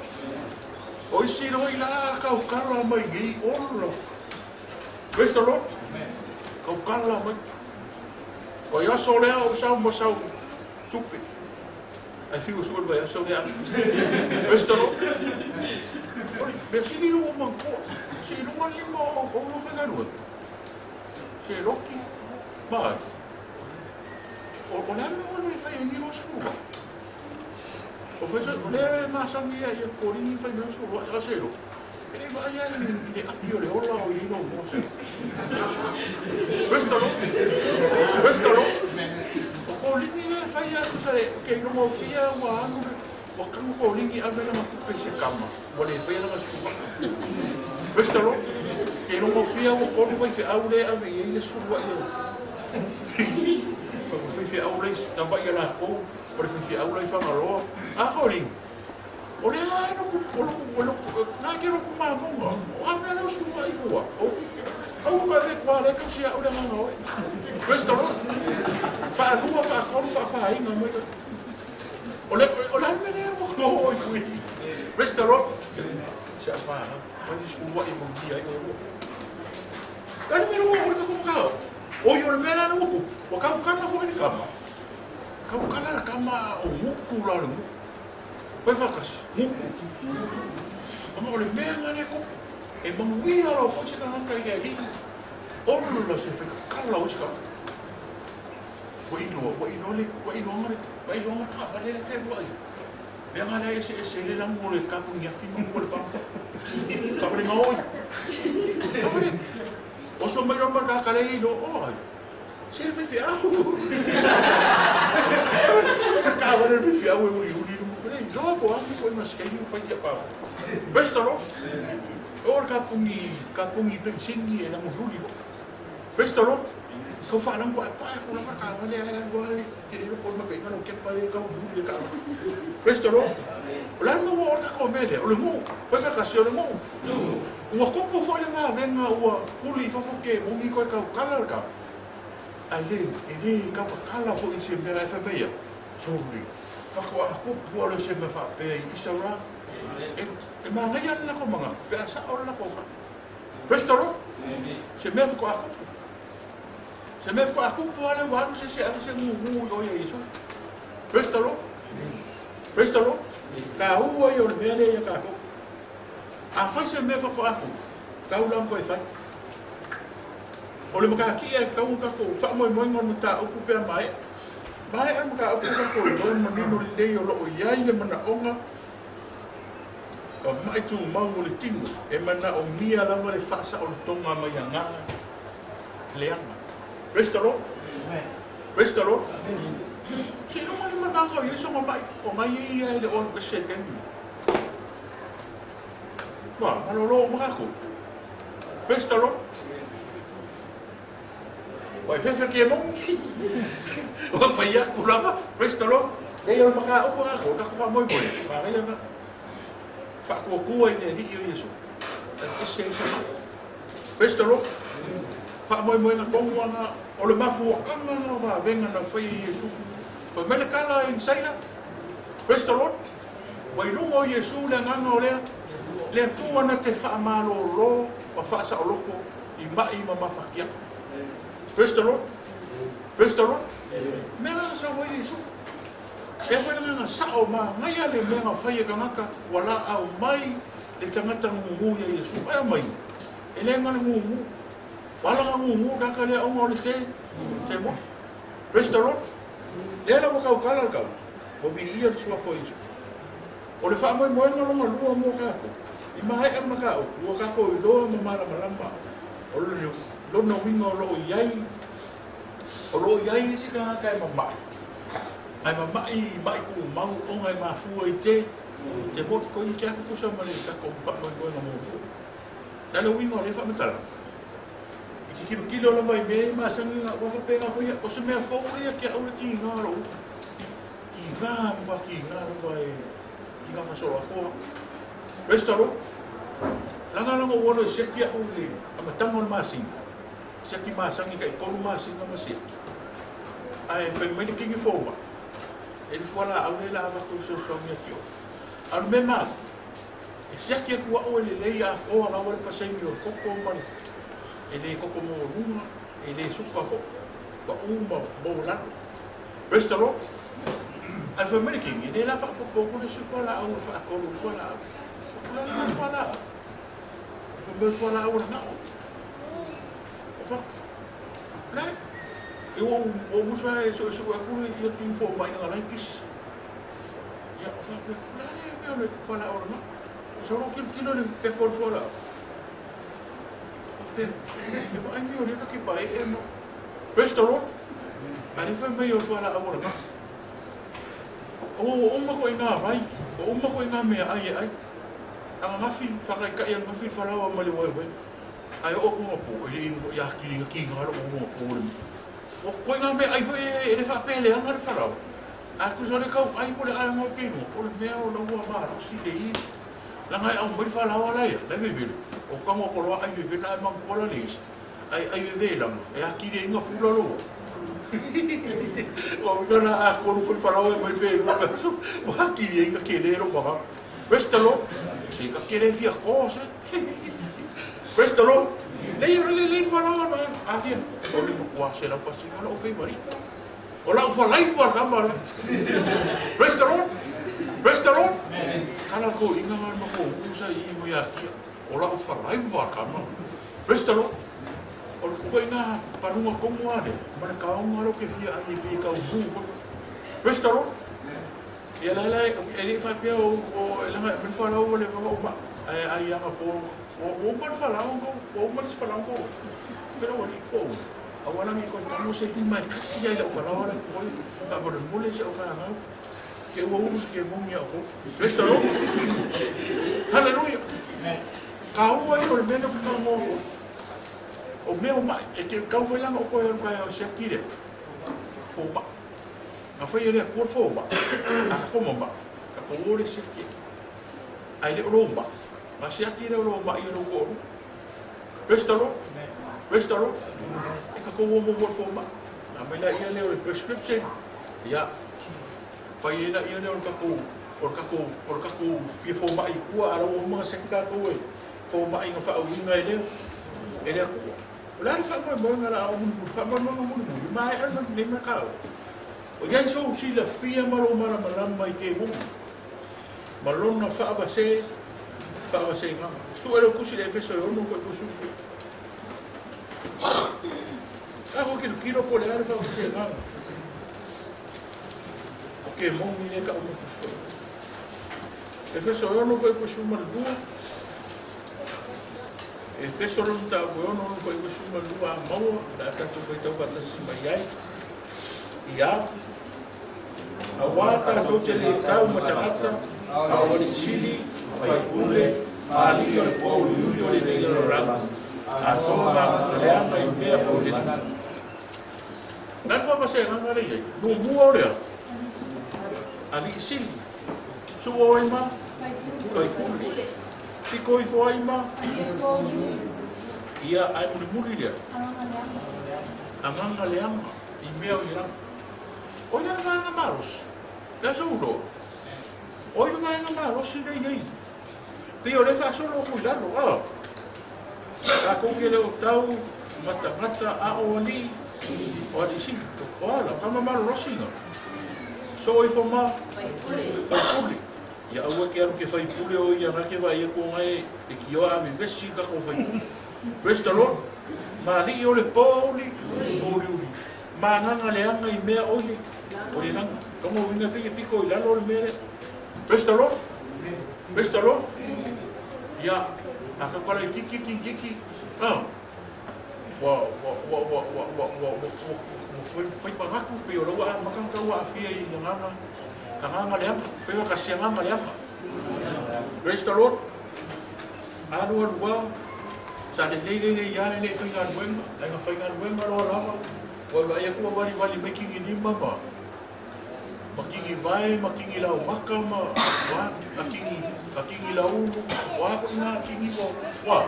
O isi ro ila kau kala mai gi olo. Restaurant. Kau kala mai. O ia so lea o sau mo sau tupi. Ai fiu suor vai so lea. Restaurant. Bea sini no mangko, sini no lima o no whengarua. Se roki, mai. O lea me wana i whai e ngiro sura. O whai sa, o lea masangi ia korini whai mea sura, a se roki. Pere vai ai ni api o le ola o ino mo se. Restalo. O korini ia whai a kusare, ke ino mo fia ua anu o kama ko lingi avela ma kupe se kama o le fela ma suba restalo ke no mo fia o ko foi fe aure ave e le suba yo ko foi fe aure sta vai la ko por fe aure fa malo a ko ling o le no ko na ke no ko ma mo o ave la suba i ko o ko ave ko le ko si aure ma no restalo fa ko fa inga mo Olha o fui. Restaurant. Já faz, faz desculpa e bom dia aí eu. Cara me não vou como carro. Oi, eu me não vou. O carro cara foi de cama. Carro cara na cama o muco lá no. Vai facas, muco. Como olha bem né com. E bom dia lá foi chegar na caia ali. Olha lá se fica cara lá o escapa. Wai no ka vale le februari. Le ngala ese le lang mo le kapu ya fino mo le pa. Ka vale ngoi. Ka vale. O so mai ro ka ka le do oi. Se fe fe a. Ka vale le fe a we uri no po a ko no skei no fai pa. Restaurant. O kapungi pensingi e na mo huli. Restaurant. Kau faham apa aku nak kawan dia yang boleh jadi pun makai mana okey pada kau dulu dia kau. Restaurant. Lalu mau orang kau mede, orang mu, faz a kasih orang mu. O corpo foi levar vem o kuli fa foke, o mi kau kala kau. ai le ka kala fo i se mea fa mea sorry fa ko aku pualo se me fa pe i saura e ma ngai ana ko manga pe sa ora ko ka prestoro se me ko aku se me ko aku pualo wa se se mu yo ya iso prestoro ka u yo me le ya ka ko a fa se me ko aku ka u lam ko e fa ole maka ki e ka ka ko fa mo ngon ta o ku pe mai am ka o ka ko lo mo ni no le yo lo ya ile mana onga o mai tu mau le tingo e mana o mia la le fa sa o tonga mai nga leanga restaurant si no mali mana ka yeso mo mai o mai ia le o ke se ken wa malo lo maka ko restaurant Wai fefe ke mo. O faya kulava restaurant. Dei o maka o ka ko ka fa moi moi. Pa ga ya. Pa ko ku ai ni i Yesu. E se restaurant. Fa moi moi na ko wana o le mafu anga na va venga na fai Yesu. Ko mele kala in saila. Restaurant. Wai lungo Yesu le nganga o le tu wana te fa malo ro wa fa sa o loko I mai ma mafakia. Restaurant. Mera sa wai Yesu. E foi nga sa o ma ngai ale mera fai ka maka wala au mai le tangata ngu ya Yesu ai mai. Ele nga ngu. Wala ngu ka ka le au mo le te mo. Restaurant. Le la mo ka kala ka. Ko vi ia sua foi Yesu. O le fa mo nga lo mo ka ko. I mai e maka o ka ko lo mo mala malamba. O lo no wingo lo yai o lo yai si ka kai mamai ai mai ku mau o ngai ma fu i te bot ko I ka ku so male ka ko fa mo no mo na lo wingo le fa metala ki kilo lo vai me ma sangi na wa fa pe nga fu ya o se me fo ya ki o ki nga ro ki nga vai ki nga fa so ko restaurant langa wo se ki o le ama tango masi Seki masangi kai koru masinga masi. Ai fai mai kingi foba. Ele fola au le lava ku so so mi tio. Al mema. E seki ku o le le ya fo na o le pasai mi o koko mani. Ele koko mo ruma, ele suka fo. Ba uma bola. Restaurant. Ai fai mai kingi le lava ku ko le su fola au fa ko lu fola. La fola. Fai mai fola au na. Nah, eu musa so aku eu tinha forma ainda lá em pis. Ya, fa nah, eu fala ora não. So não kilo de pepper fala. Eu fa ai meu, eu que pai é no restaurant. Aí foi meio fala ora não. O uma coisa vai, o uma coisa me ai. Ang mafi fa kai ang mafi fala wa mali wa. Ai o ko po ele ya ki ngalo o ko o ko nga me ai foi ele fa pele anga le farao a ku so le ka ai po le ala mo ke no o le me o lo wa ma si de I la ngai au mo fa la wala ya le vive o ka mo ko lo ai vive la ma ko la list ai vive la e a ki de nga fu lo o mi na a ko no fu farao e mo pe o a ki de nga ke le ro ba restalo si ka ke le fia cosa Restaurant. Le fala a dia. O le ko se la pasi na o favorite. O la fa life wa kamera. Restaurant. Kala ko inga ma ko usa I mo ya. O la fa life wa kamera. Restaurant. O ko inga panunga ko mo ade. Ma ka o ngalo ke fia ai pe ka u. Restaurant. Ya la ele fa pe o ele ma fa la o le ko ba. Ai ama po o man falang ko pero wali ko awala mi ko tamo se mai kasi ya o fala wala ko abor mole se o fala que o us que mo mi ko restaurant hallelujah ka o ai o meno ko mo o meu mai e que ka foi lá o ko e ka o se tire fo ba a foi ele por fo ba a como ba ka ko o le se que ai le ro ba Masih akira lo ba iro ko. Restaurant. E ka ko mo mo forma. Amela ia leo prescription. Ya. Fai ina ia leo o fia fo mai kua ara o mga sekta ko e. Fo mai nga fa winga e leo. E leo ko. Wala ni fa mo ngara o mun fa mo mun. Mai ana ni makao. O ia so sila fia malo mara mai ke mo. Malona fa va se nga. Su ero kusi le feso yo no foi kusu. Ako kilo po le ara fa se nga. Que mon mine ka umu kusko. E feso yo no foi kusu mal dua. E feso ron ta yo no foi kusu mal dua mau da tanto foi tau para cima ai. Ia. Awata to tele tau matata. Awali sili fai ule mali o le po uli o le le rama. A toma le ama i mea o le. Nan fa se nga re. No mua ore. Ali sili. Suo ima. Fai ule. Tiko i fo ima. Ia ai muri le. Amanga le ama i mea o le rama. O ia nga maros. Da sulo. Oi vai na malo se dei aí. Tio le fa solo cuidado, ah. Ka ko ke le tau mata a oli. O di si. Olha, kama malo rosinga. So oi fo ma. Fai ya o que quero que fai pule o ia na que vai com ai e que eu a me vesti ka ko fai. Restaurant. Ma li o le poli. Oli. Ma nga le anga i mea oli. Oli nang. Como vinga pico i lalo le mere. Restaurant? Restaurant? Ya, nakakala kiki. Ah. Foi pangaku pe o lawa makan kawa afia i nganga le ama. Pe ka sianga le ama. Restaurant? Anu sa de le ya le finga buenga, la finga buenga lo lama. Wa ya ku vali making ni mama. Makingi vai, makingi lau makama, wa, makingi lau, wa, ina, kingi mo, wa.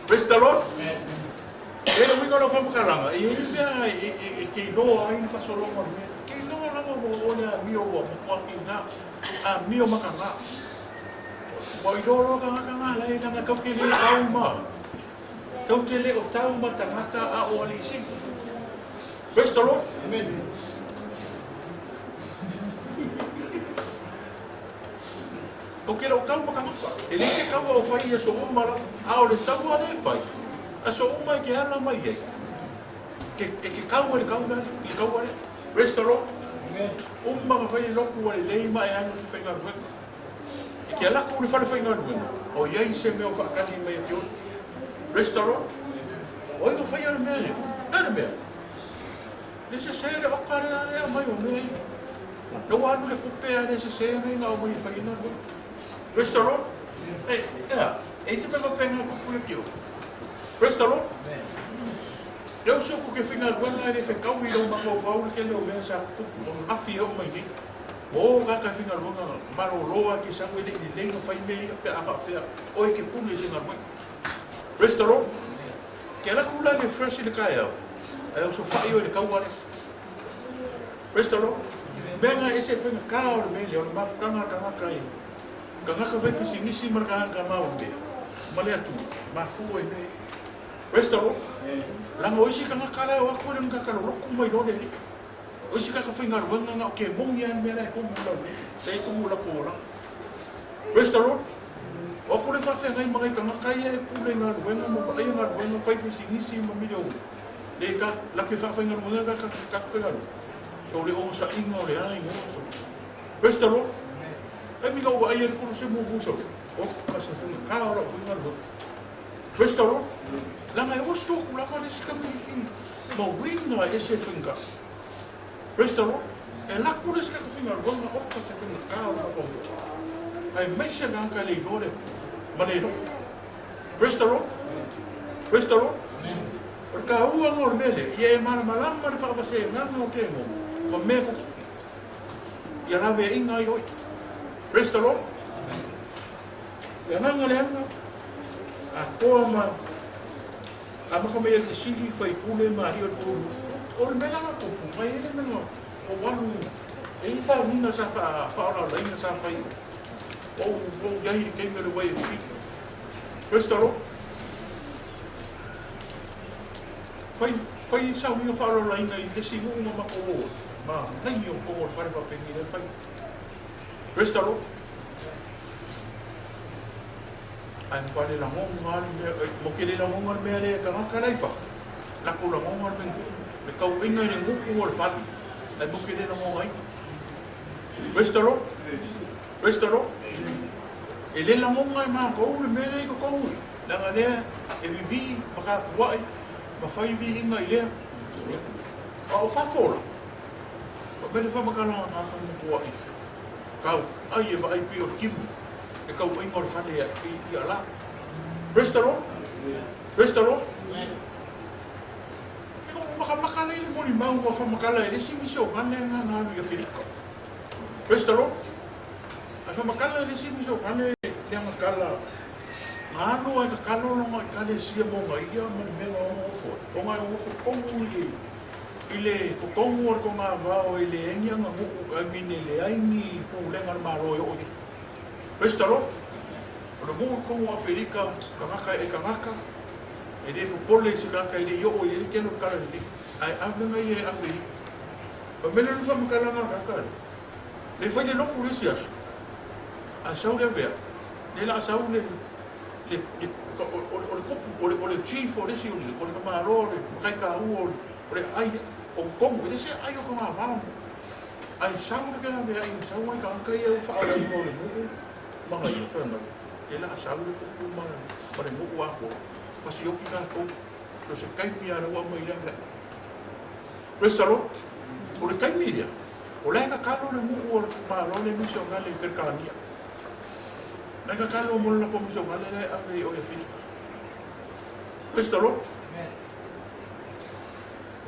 Restaurant? Ele winga no fama karanga, e bia ke no ai fa solo mo. Ke no ranga mo ona mio mo makina, a mio makanga. Wa idoro kanga lai na ka ke le kauma. Kau te le o tau matangata a o ali sing. Restaurant? Amen. Porque o kau makanga. Ele se kau o fai so umara, a o le tau ale fai. A so umai ke ala mai ai. Que kau ale kau na, le kau ale. Restaurant? Amen. Umma fai loku ale leima e anu fai ngā ruenga. Que ala ko le fai ngā ruenga. O iai se me o whakati mai tio. Restaurant? O ino fai ale mea. Nana mea. Necessário o cara é a mãe o meio. Não há no recupera necessário nem na mãe faz nada. Restaurant? Esse mesmo pega com o que eu. Restaurant? Eu sou porque final do ano ele fica o milhão para o favor que ele ouve já a fiel mãe dele. Ou a final do ano maroloa que sabe ele nem não faz meio a fazer. Oi que público na mãe. Restaurant? Que ela cula de fresh de caia. Eu sou faio de cauare. Restaurant? Benga esse pega cao de melhor, mas fica na cai. Kanga vai pisingisi marca mau de. Malea tu, mas foi bem. Restaurant? Lá hoje kanga cara eu acho que kaka roku mai do de. Hoje kaka foi na rua nga que bom ia mela como lá. Dei como lá por lá. Restaurant? O por fa fa ngai mai kanga kai e pule na rua mo pa ia na rua fai pisingisi mo milhão. Deka la que fa fainga mo nga ka fainga. So le o sa ingo le ai ngo. Restaurant? E mi go ai ko se mo buso. O ka se fainga ka ora fainga ro. Restaurant? La mai o so la fa le ska mi ki. Mo winga e se fainga. Restaurant? E la ko le ska fainga ro ma o ka se fainga ka ora fo. Ai mai se nga ka le dore. Ma le ro. Restaurant? Restaurant? Porque a ua ngor mele, ia e mana malama de whakapase, ngā ngā o mo, ma mea ko, ia rawe e inga i oi. Restaurant? Ia nganga le anga, a toa ma, maka mai le sili fai pule mari o le mena ko mai le mena o wanu e fa mina sa fa ora la ina sa fai o ya i ke me le way fi restaro fai sa mina fa ora la ina i le simu ma ko ma nei o ko fa fa pe ni le fai restaro ai pare la mong ngal mo ke le la mong ngal me le ka ka lai fa la ko la mong ngal me le ka winga ni ngu ko fa ai mo ke le la mong ai restaro e le la mong ngai ma ko le me le ko la ngale e vivi maka wai ma fai vi inga ile o fa fola o me le fa maka na ka mo wai ka ai e vai pi o kim e kau ai ngor fale i ala restaro maka makala ile moni mau wa fa makala ile simiso ngane na mi filiko restaro fa makala ile simiso ngane le makala ngano ai ka kalo no ka le sia mo ngai ya mo me no fo o ngai o fo kongu ile ko kongu ko nga va o ile engia nga mo ka mine le ai ni ko le ngar maro yo restaro o mo ko mo Afrika ka ngaka e de popole se ka ile yo o ile ke no kala ni ai avena ye avei o mele no fa mo kala nga ka le foi de no ku le sias a sau de ver de la sau le o le chief o le si o le maro le kai ka o le ai o como de se ai o ko ma va ai sau de la ver ai sau ai ka ia o fa ala no le mga iyo fa no ela asabu ko ma pare mo wa ko fa si o ki ka ko so se kai mi ala wa mai la restaro o le kai mi dia o la ka ka no le mo o ma lo le mi so ga le per ka ni la ka ka lo mo la ko mi so ga le a o le fi restaro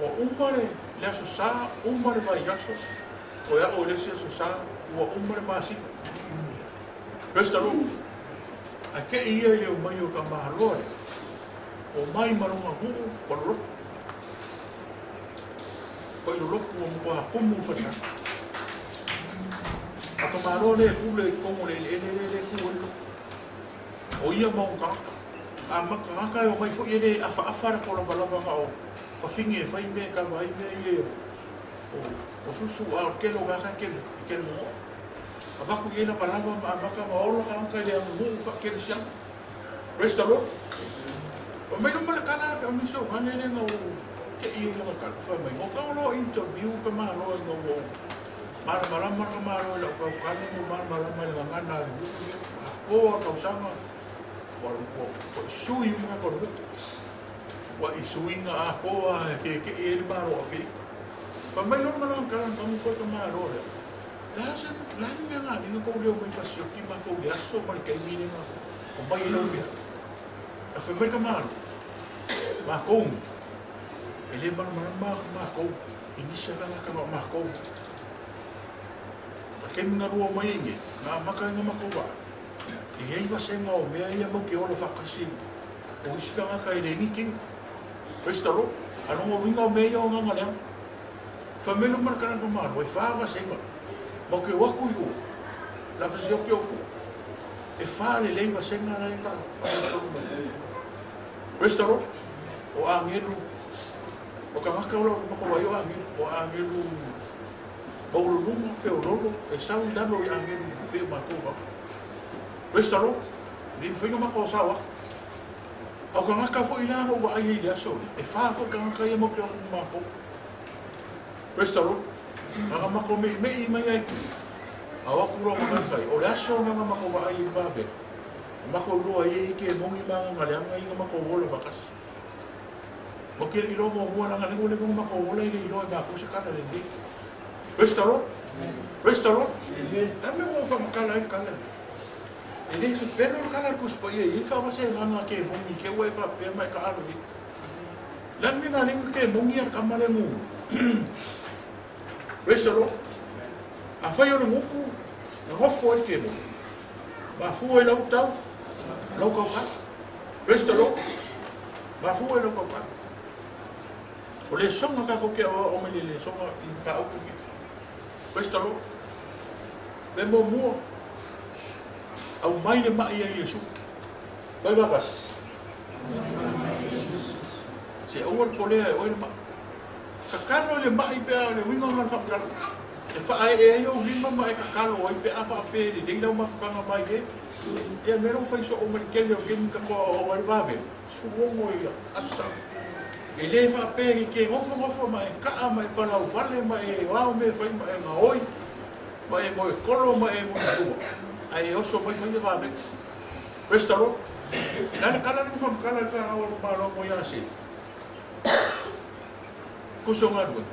o umare le aso sa umare vai yaso o ya o le si aso sa o umare ma si restaro a ke ia le o mai o ka mahalore o mai marunga hu o lo ko i lo ko mo ha kumu fasa a ka mahalore pule ko mo le ku o ia mo ka a maka ka o mai fo ile afa ko lo balava ka o fa finge fa me ka vai me ye o susu a ke lo ga ka ke mo avaku ia na palava maka maolo ka le mu fa ke sia restaro o me no mala kana ka mi so ngane ne no ke ia no ka fa mai mo ka lo interview ka ma lo no mo mara ka ma lo ka ka no mara ngana ko ka usanga ko sui mo ka ko wa isui nga ko ke ele baro afi fa mai no mala ka mo fo ka ma lo Lasa, lani nga ni ko leo mai fasio ki ma ko ya so mai kai mine ma. O mai no fia. A fe merka ma. Ma ko. Ele ma ko. Inisa ka ma ko. Ma ke nga ro mai nge. Na maka nga ma ko ba. E ei va se ngo me ia mo ke ora fa kasi. O isika nga kai le ni king. Restaro. Ano mo winga me ia nga nga. Fa me no marka na ma. O fa va se ngo. Mo ke waku yo la fasi o ke o e fale le va senga na ka restaro o angelu o ka maka lo mo ko yo angelu o lo no fe o lo e sa un dano ya angelu de ma ko restaro ni finga ma ko sawa o ka maka fo ila o va ai ya so e fa fo ka maka mo ke o ma ko restaro Nanga mako me mai ai. Awa kuro mga kai. O laso nga mako ba ai vave. Mako ro ai ke mongi mga ngalanga nga mako wala vakas. Mokil ilo mo mo lang nga ngule mako wala ilo ba ko sa kana hindi. Restaro. Dami mo fa makala kana. Ele se pero kana ko spo ye fa va se nga ke mongi ke wa fa pe mai ka alo. Lan mi na ning ke mongi ka male mo. Restaro, a whai o ngupu, na hofo i kemo. Ma fua i lau tau, lau kau ka. Restaro, Mafu e lo papa. O le songa ka ko ke o me le songa in ka o ku. Questo lo. Le mo mo. Au mai le mai e Yesu. Vai vagas. Se o el polea o el ma. Ka kano le mai pe le wingo na fa kala. E fa e o lima mai ka kalo o pe afa pe le dei na mafukanga mai e. Ia mero fai so o merkele o kemi ka ko o ai vave. Su mo ia asa. E le fa pe ke ngofo mai ka mai pa la vale mai wa me fai mai na oi. Mai mo kolo mai mo tu. Ai o so mai fai vave. Restalo. Nana kala ni fa kala fa o ma lo mo ia si. Kuso ngadu.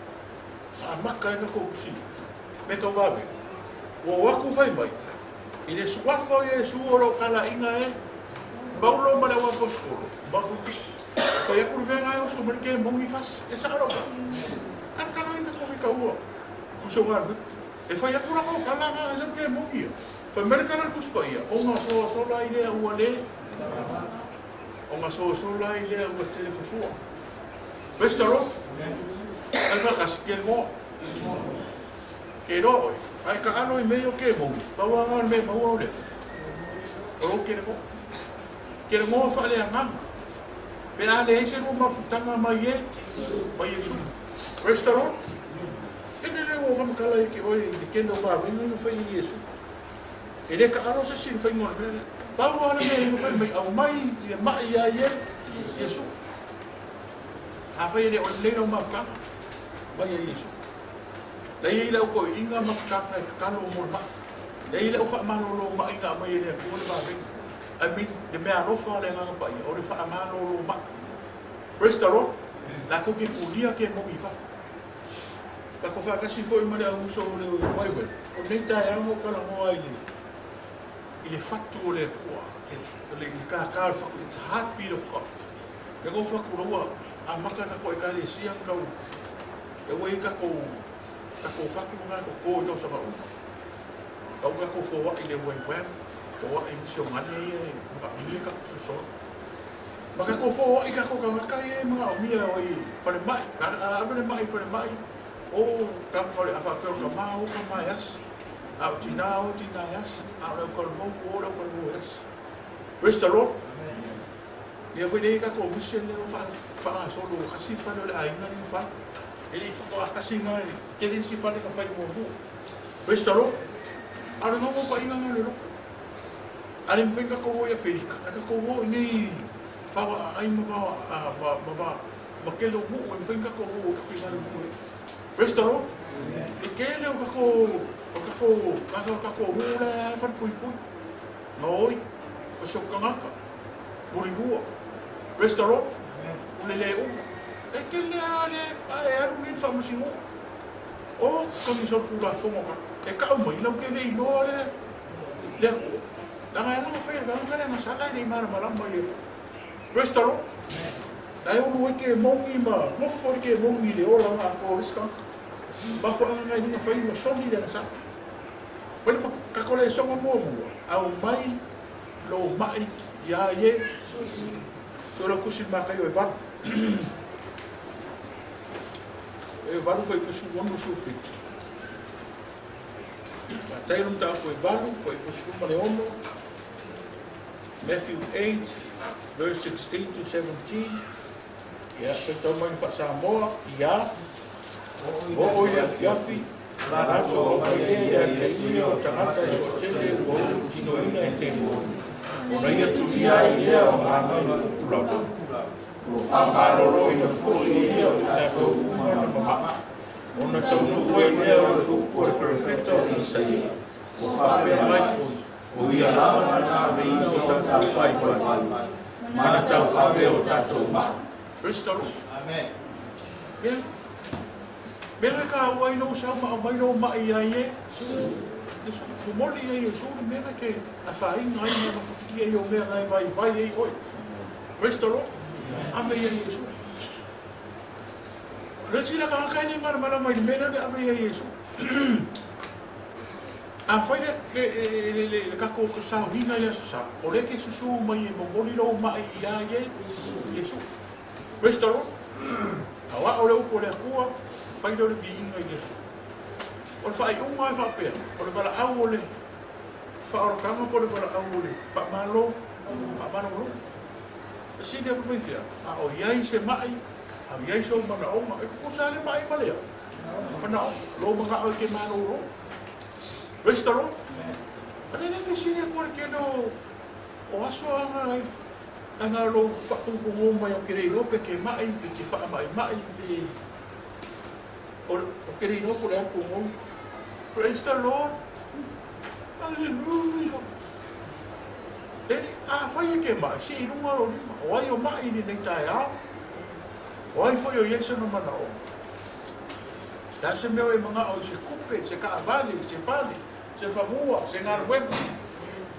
A maka ka ko si. Me ka vave. Wo waku fai mai. Ile suafo e suoro kala inga e Paulo mala wa poskolo baku ki fa ya kurvenga o so merke mongi fas e saro an kala inga ko fika uo kuso ngar e fa ya kura ko kala nga e ke mongi fa merka na kuspa ia o nga so la ile o le o nga so la ile o telefono vestaro al fa kaskel mo Kero ai ka ano i meio ke mo tawa ngar me mo ole o kere mo fa le ngam pe ale ese no mafutanga mai Yesu restaurant ene le o fa kala ke oi de kendo ba vino no fa Yesu ele ka ano se sin fa ngor me tawa ale me no fa mai au mai e mai ya Yesu a fa ele o le no mafutanga mai Yesu Dai ila ko inga makaka kalo mo ma. Dai ila fa manolo ma inga mai le ko le ba ben. Amin de me arofa le nga pa o le fa manolo ma. Prestaro la ko ki kulia ke mo ifa. Ka ko fa ka si foi mo le uso le Bible. O neta ya mo kala mo ai. Ile fatto le tua. Le ka fa it's heartbeat of God. Le ko fa ko ro a maka ka ko ka le sia ka o. E wei ka ko Ako faku nga ko do sa ba. Ako ko fo wa ile wen wen. Fo wa in so ngani ba mi ka so so. Maka ko fo wa ka ko ka e mga mi o i fa le mai. Ka ave le mai fa le mai. O ka ko le afa ka ma o ka mai as. Au tinao tinayas. Au le ko vo o le ko yes. Restaro. Dia foi dei ka ko mission le fa so do kasi fa le ai na ni fa. Ele ficou a casinha, ele se fala que faz morro. Restaurou. Ara não vou pagar nada não. Ara me fica com o ia férica. Aka com o nem fala aí me aquele o me fica com o que já não. Restaurou. E que ele o kako o faz pui. Noi. O seu canaca. Morivu. Restaurou. O leleu. E ke le ale ai aru min fa musimo o ko mi so pula fo mo e ka mo ilo ke le ilo le la ga na fa ga na na sala ni mar malamba ye restaurant dai o mo ke mo mi ma mo fo ke mo mi le o la ma ko riska ba fo nga ni fa mo so ni le sa bueno ka ko le so mo au mai lo mai ya ye so lo kusi ma ka yo e ba e valu foi pesu ono sufit. Tayo nung tao foi valu foi pesu male ono. Matthew 8 verse 16 to 17. Ya, ito mo yung sa mo, ya. O yafi. Barato o ya keio tangata o tele o tinoina e temo. Ona ia tuia ia o mama na kulapa. O whamaroro i na fui ia o na tō umana mama. O na tau nuku e mea o tuku e perfecto i sai. O whapea mai o ia lawana na veina o tātou whaipai. Mana tau hawe o tātou ma. Kristaru. Amen. Mea. Mea ka awai no sa ma mai no mai ai e. Ko moli ai e suri mea ke a whainga ai na mawhakia i o mea ngai vai ei oi. Kristaru. Ave ia Yesu. Resi la ka kai ni mar mai mena de ave ia Yesu. A fai le ka ko sa hina ia sa. O le ke susu mai mo moli lo mai ia ye Yesu. Praise the Lord. Awa o le upo le akua, whai rau le bi inga i getu. O le whai unga e whapea, o le wala au o le whaorakanga po le wala au o le whamalo, whamalo. E sini aku whaifia, a o iai se mai, a iai so mana oma, e kukusa le mai malea. Mana o, lo mga o ke mano ro. Praise the Lord. Ane ne whisini aku le keno, o aso anga lo whakungungo mai o kerei rope ke mai, ke wha mai, o kerei rope le akungungo. Praise the Lord. Hallelujah. A whai ke mai, si i runga o lima, o ai o mai ni nei tae ao, o ai whai o Yesu no mana o. Da se meo e mga o se kupe, se kaavali, se pali, se whamua, se ngarwema,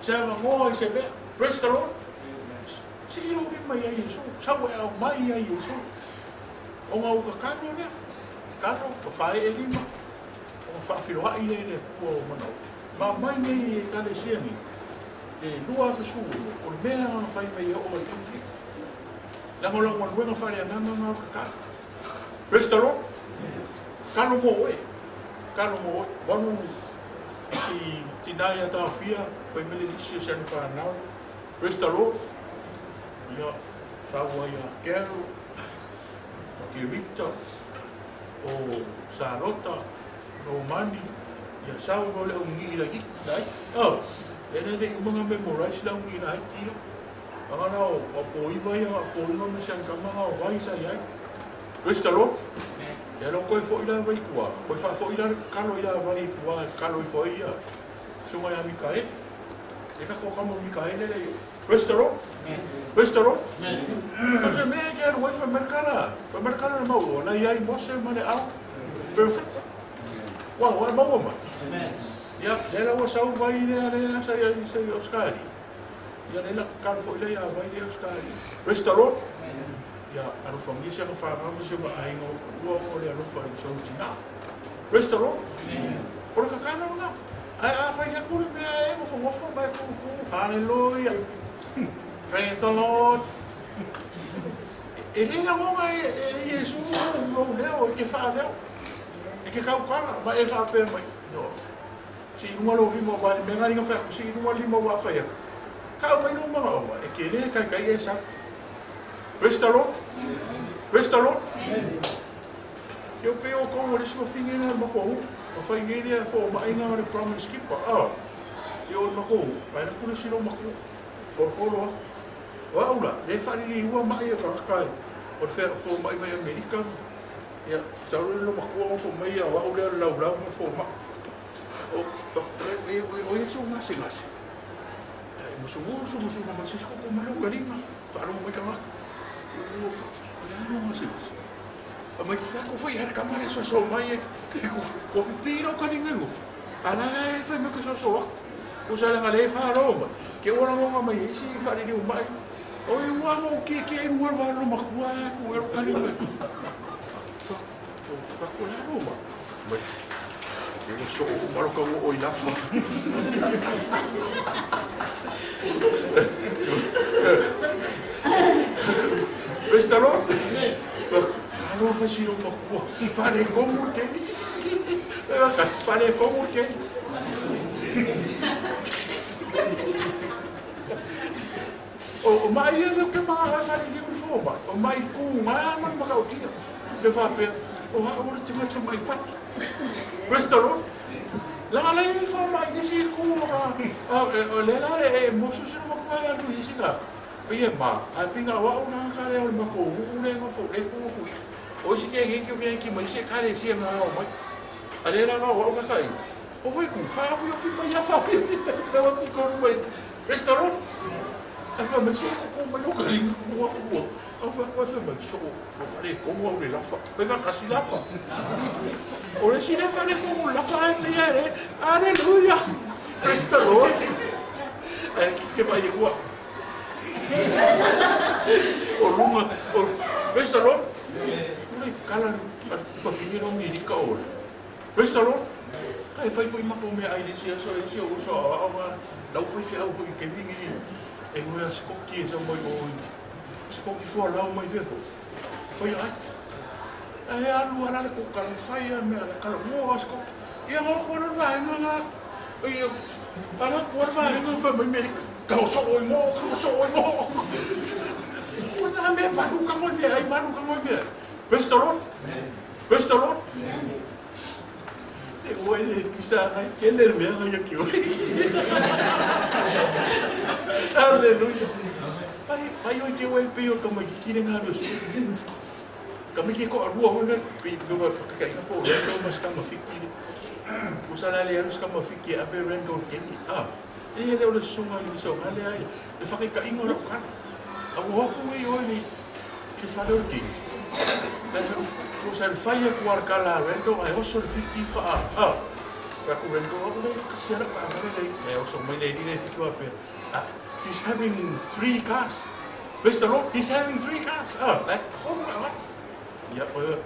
se awangoa i se mea. Praise the Lord. Si i runga mai a Yesu, sawe au mai a Yesu. O ngā uka kano nea, kano, o whae e lima, o whawhiroa i le kua o mana o. Ma mai nei e kale siani, e lua whasu, o le mea ngā whai mai o ma tempi. Lango lango luenga whare a nganga ngā kakana. Praise the Lord. Kano mo oe, wanu i tinai a tā whia, whai mele nisi o sanu whanau. Praise the Lord. Ia, sawa ia Kero, o ki Rita, o Sarota, o Mani, ia sawa o leo ngi ila nai. Oh, ene ne umanga memorize la ngi ila tira. Angana o po iwa ia, po iwa me siang kamanga o vai sa iai. Praise the Lord. Ia lo koe fo ila vai kua, koe fa fo ila kalo ila vai kua, kalo i fo ia. Sunga ia Mikael. Eka ko kamo Mikael le. Praise the Lord. Praise the Lord. So se mea ke aru waifa merkana na mau, na iai mose mane au. Perfect. Wa mau ma. Ia, lela wa sau vai le sa ia se Oscari. Ia lela kan fo ila ia vai le Oscari. Praise the Lord. Ia, aru famia se no fa ma se ma ai no ua o le aru fa i so tina. Praise the Lord. Por ka kana na. Ai a fa ia ku me ai mo fo mai ku. Hallelujah. Praise the Lord. E rina monga e Yesu no leo ke fa leo. E ke kau kara, ma e fa pe mai. No. Si nunga lo rimo ba me ngani nga fa si nunga limo wa fa ya. Kau mai no manga o e ke le kai esa. Praise the Lord. Praise the Lord. Eu peo ko o riso fingina ma ko. O fa ngini fo ma inga ma promise keeper. Ah. Eu no ko, vai na ku sino ma ko. Por Waula, le whare hua mai a kakakai. O whea fo mai mai Amerika. Ia, tauru lo makua fo mai a waula lau fo ma. O e so ngase. E musu ma sisko ko malu karinga. Taru mai ka maka. O ngase. A mai kako foi her kamare so mai e ko pipino karinga lu. Ala e foi me ko so. Usa la le fa Roma. Ke ora mo mai isi whare ni mai. O e ua mo ke e ua walo makua ku e rukani me. Kakula Roma. Mai, e so o maroka o i lafa. Praise the Lord. Alo fasiro makua. Fare como que ni. Fare como que ni. O mai e ke maa whare ni uwhoma. O mai ku ngā man maka o kia. Le whape, o haura tingata mai whatu. Praise the Lord. Langa lai i whama i nisi ku maka. O lela e mosu sino maka mai anu isi ka. Pia maa, a pinga wau nga kare au mako ule ngofo le ku hui. O isi ke ngeke ki mai se kare si nga o mai. A lela nga wau nga kai. O vai ku whaafi o whima ia whaafi o whima. Te waki koru mai. Praise the Lord. A fa me se ko mai o kari ko ko. A fa ko fa me so o fare ko mo le lafa. Pe fa kasi lafa. O le si le fare ko mo lafa e le. Hallelujah. Praise the Lord. E que vai igual. O lunga o praise the Lord. Ule kala fa finiro mi ni ka ora. Praise the Lord. Ai fai mako me ai le si so a lau foi au foi ke vingi. E ngoi a skoki e sa mai o skoki fua lau mai vefo. Foi ai. E alu ala ko kala fai me ala kala mo asko. Ia mo ora vai nga. Ia ala ko vai nga fa me ka so mo. Ora me fa ka mo me ai fa ka mo me. Praise the Lord. Praise the Lord. E oi kisa ai kender me ai ki oi. Aleluia. Pai oi ke oi pio ka mai ki nga do su. Kami ki ko arua hona pi ko va ka ka po rendo mas ka mafiki. Usala le anus ka mafiki a ve rendo keni. E le o sunga ni so ale ai. E fa ka ingo ro kan. A wo ko i oi ni i fa do ki. Ko sa fai ko ar kala rendo ai oso fiki fa ka ko rendo o le ka sera ka le e oso mai le ni fiki wa pe. She's having 3 cars. Praise the Lord, he's having 3 cars. Like, oh my God. Ya, ole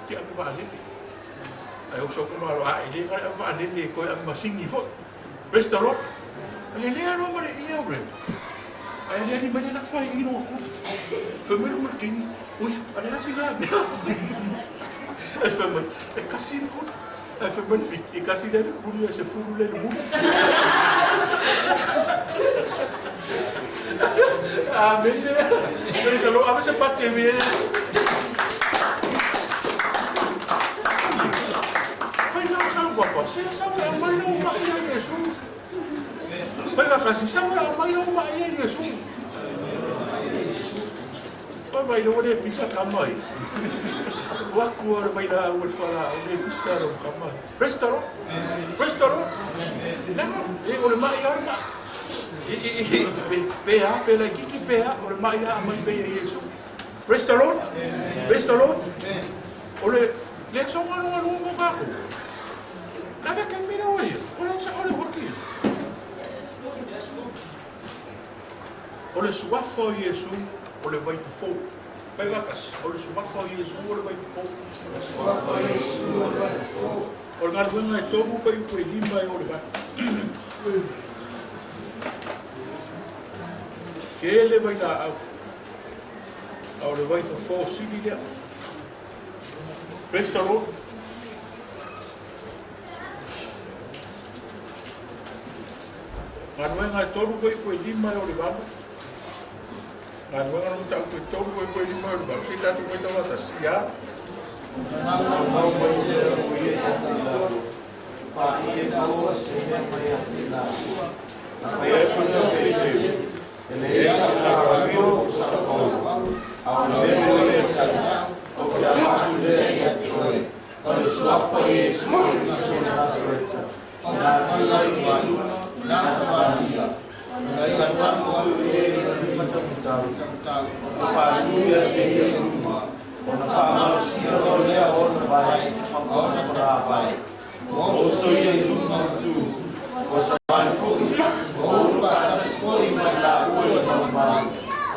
ki ave va ali. Ai o so ko ma lo ai le ka va ali le ko ave masingi fo. Praise the Lord. Ale le ano ma ia ore. Ai le ni bale na fai ino ko. Fe me mo king. Ui, ale asi la. Ai fe me e kasi ko. Ai fe me fiki kasi le ko ni se furu le mu. Amen. Praise the Lord. Ave se pace me. Saya sama mai no mai ya Yesu. Pai ka kasi sama mai no mai ya Yesu. Pai no de pisa kamai. Waku ora vai na ur fala o de pisa ro kamai. Praise the Lord. Praise the Lord. Lemo e ora mai ora mai. Pe la kiki pe ora mai ya mai pe Yesu. Praise the Lord. Praise the Lord. Ole le so ngano mo ka ko. Nada que mira hoy, olha aqui. Olha suafo Yesu, olha vai fofo. Vai vacas, olha suafo Yesu, olha vai fofo. Suafo Yesu, olha vai fofo. Olha ngado ngai tobu vai ko limba e olha vai. Que ele vai dar. Olha vai fofo sibilia. Praise the Lord. Ngano ngai toru ko lima o le baba. Ngano ngai ta ko toru ko lima o le baba. Sita tu ko ta wata sia. Pa ie ta o se me mai atila. Pa ie ko no te. Ele esa na radio sa ko. A o le le ta. O ya ma de ya tsoi. O le suafa ie su na soresa. Na tsala i nasa pamilya. Ngayon ang mga macam-macam. Papaluya sa rumah. O napamalasya o niya o nabay. O sa parapay. O so yung lumang tu. O sa manpo. O patas ko yung may lakoy ng bahay.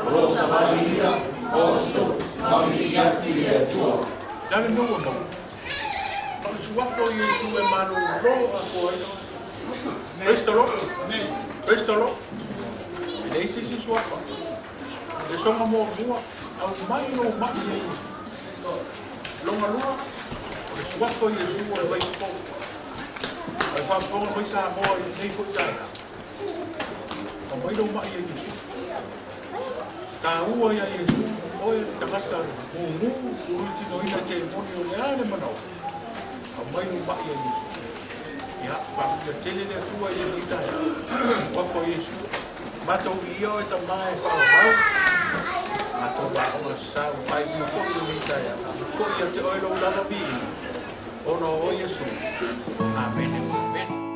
O sa pamilya. O sa pamilya siya ito. Dami mo mo. Pag-suwafo yung suwe manuro ako ito. Praise the Lord. Praise the Lord. Ele esse se sua pa. Ele só uma morua ao mai no mai Yesu. Longa lua. Ele sua foi Yesu o vai po. Ai fa po mai sa mo nei ko tai. O mai no mai Yesu. Ka ua ya Yesu. Oi ta kasta mu uruti no ina te monio le ale mano. O mai no mai Yesu. Ya família tele de tua e de Itaia. Qual foi isso? Matou o io e também falou. Matou a nossa faz no fogo de Itaia. Foi até o ilo da vida. O no Jesus. Amém. Amém.